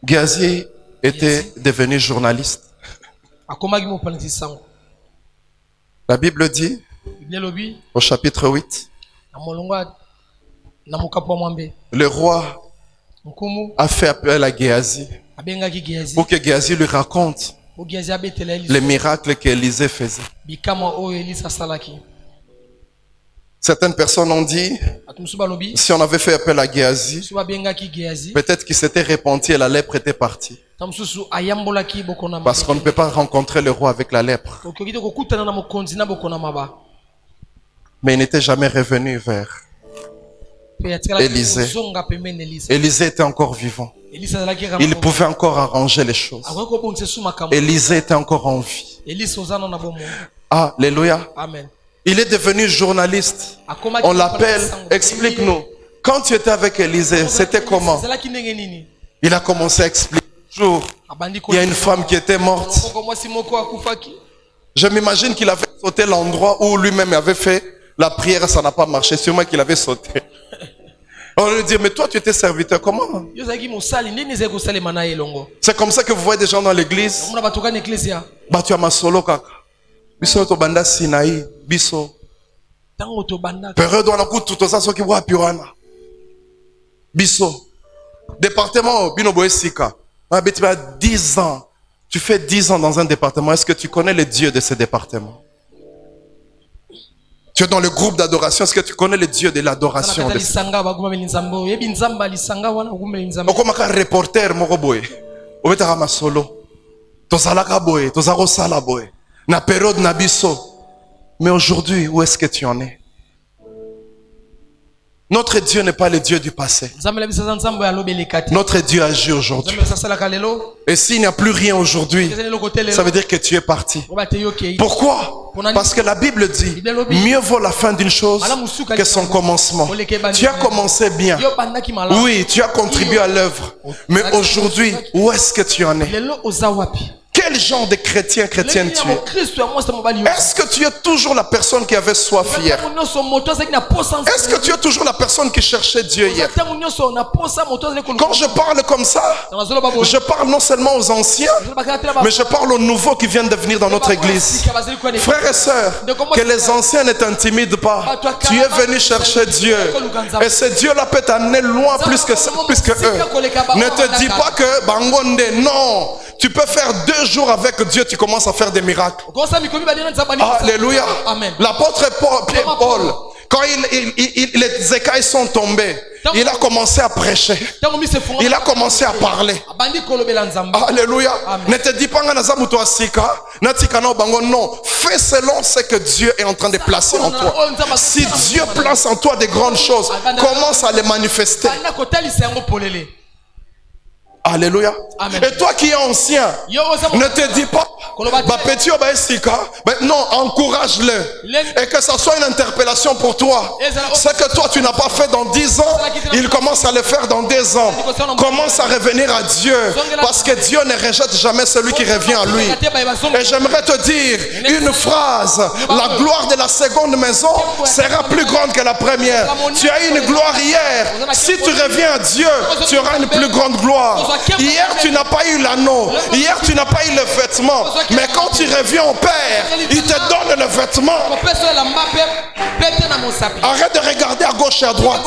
Géasi était devenu journaliste. akomaki mopanzi sango La Bible dit biblia elobi au chapitre 8, na molongo na mokapo wa mwambe le roi nkumu a fait appel à Géasi abengaki Gehazi pour que Géasi lui raconte po Gehazi abetela ye les miracles qu'Élisée faisait. bikamwa oyo elisa asalaki Certaines personnes ont dit, bato mosusu balobi si on avait fait appel à Géasi, mosusu babengaki Gehazi peut-être qu'il s'était repenti et la lèpre était partie. ta mosusu ayambolaki bokona Parce qu'on ne peut pas rencontrer le roi avec la lèpre. okoki te kokutana na mokonzi na bokona maba Mais il n'était jamais revenu vers. mpe atikalaki Élisée. kozonga pembeni elisa Élisée était encore vivant. elisa azalaki Il pouvait encore arranger les choses. akoki kobongisa esu makambo Élisée était encore en vie. elisa oza nano na bomoi Alléluia. amen Il est devenu journaliste. akomaki On l'appelle, mopanzi sango. explique-nous. Quand tu étais avec Élisée, c'était comment? ezalaki ndenge nini Il a commencé à expliquer. Un jour, abandi il y a une femme qui était morte. koko mwasi moko akufaki Je m'imagine qu'il avait sauté l'endroit où lui-même avait fait la prière, ça n'a pas marché. Sûrement qu'il avait sauté. On lui dit, mais toi tu étais serviteur, comment? yo ozalaki mosali ndenge ezali kosalema na ye elongo C'est comme ça que vous voyez des gens dans l'église. omona bato kani eklesia Bah tu as ma solo kaka. Biso to banda Sinaï, biso. ntango tobandaka Période wana kutu toza soki wapi wana. Biso. Département bino boye sika. Ah, mais tu as 10 ans. Tu fais 10 ans dans un département. Est-ce que tu connais le Dieu de ce département? Tu es dans le groupe d'adoration. Est-ce que tu connais le Dieu de l'adoration? kata lisanga bagumameli nzambe oyo oyebi nzambe alisanga wana ogumeli nzambe okomaka reporter moko boye obetaka masolo tozalaka boye toza kosala boye na période na biso. Mais aujourd'hui, où est-ce que tu en es? Notre Dieu n'est pas le Dieu du passé. Notre Dieu agit aujourd'hui. Et s'il n'y a plus rien aujourd'hui, ça veut dire que tu es parti. Pourquoi? Parce que la Bible dit, mieux vaut la fin d'une chose que son commencement. Tu as commencé bien. Oui, tu as contribué à l'œuvre. Mais aujourd'hui, où est-ce que tu en es? Quel genre de chrétienne tu es? Est-ce que tu es toujours la personne qui avait soif hier? Est-ce que tu es toujours la personne qui cherchait Dieu hier? Quand je parle comme ça, je parle non seulement aux anciens, mais je parle aux nouveaux qui viennent de venir dans notre église. Frères et sœurs, que les anciens ne t'intimident pas. Tu es venu chercher Dieu. Et ce Dieu-là peut t'amener loin plus que eux. Ne te dis pas que Bangonde, non. Tu peux faire 2 jours avec Dieu, tu commences à faire des miracles. Alléluia. L'apôtre Paul, quand les écailles sont tombées, il a commencé à prêcher. Il a commencé à parler. Alléluia. Ne te dis pas non. Fais selon ce que Dieu est en train de placer en toi. Si Dieu place en toi des grandes choses, commence à les manifester. Alléluia. Amen. Et toi qui es ancien, ne te dis pas, non, encourage-le. Et que ça soit une interpellation pour toi. Ce que toi tu n'as pas fait dans 10 ans, il commence à le faire dans 2 ans. Commence à revenir à Dieu. Parce que Dieu ne rejette jamais celui qui revient à lui. Et j'aimerais te dire une phrase. La gloire de la seconde maison sera plus grande que la première. Tu as eu une gloire hier. Si tu reviens à Dieu, tu auras une plus grande gloire. Hier tu n'as pas eu l'anneau. Hier tu n'as pas eu le vêtement. Mais quand tu reviens au Père, il te donne le vêtement. Arrête de regarder à gauche et à droite.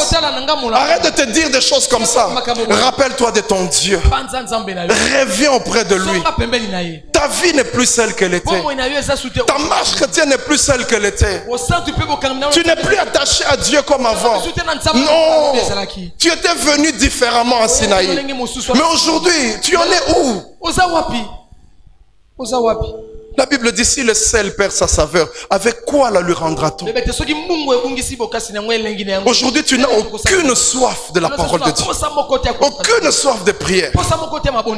Arrête de te dire des choses comme ça. Rappelle-toi de ton Dieu. Reviens auprès de lui. Ta vie n'est plus celle qu'elle était. Ta marche chrétienne n'est plus celle qu'elle était. Tu n'es plus attaché à Dieu comme avant. Non. Tu étais venu différemment à Sinaï. Mais aujourd'hui, tu en es où? La Bible dit, si le sel perd sa saveur, avec quoi la lui rendra-t-on? Aujourd'hui, tu n'as aucune soif de la parole de Dieu. Aucune soif de prière.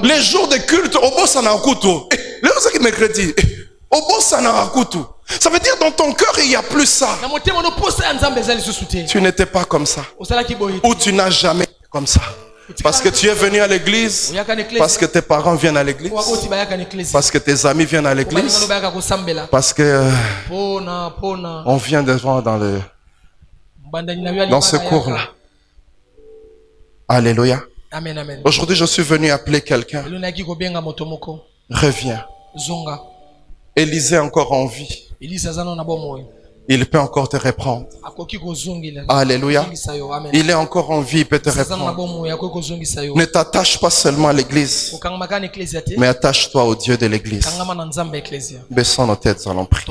Les jours de culte, au bout, ça n'a aucun. Les jours qui mercredi, au bout, ça n'a aucun. Ça veut dire dans ton cœur, il n'y a plus ça. Tu n'étais pas comme ça. Ou tu n'as jamais été comme ça. Parce que tu es venu à l'église, parce que tes parents viennent à l'église, parce que tes amis viennent à l'église, parce que on vient de voir dans ce cours-là. Alléluia. Aujourd'hui, je suis venu appeler quelqu'un. Reviens. Élisée est encore en vie. Il peut encore te reprendre. Alléluia. Il est encore en vie, il peut te reprendre. Ne t'attache pas seulement à l'église, mais attache-toi au Dieu de l'église. Baissons nos têtes, allons prier.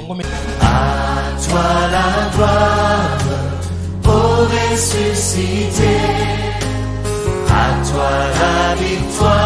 À toi la gloire, ô ressuscité. À toi la victoire.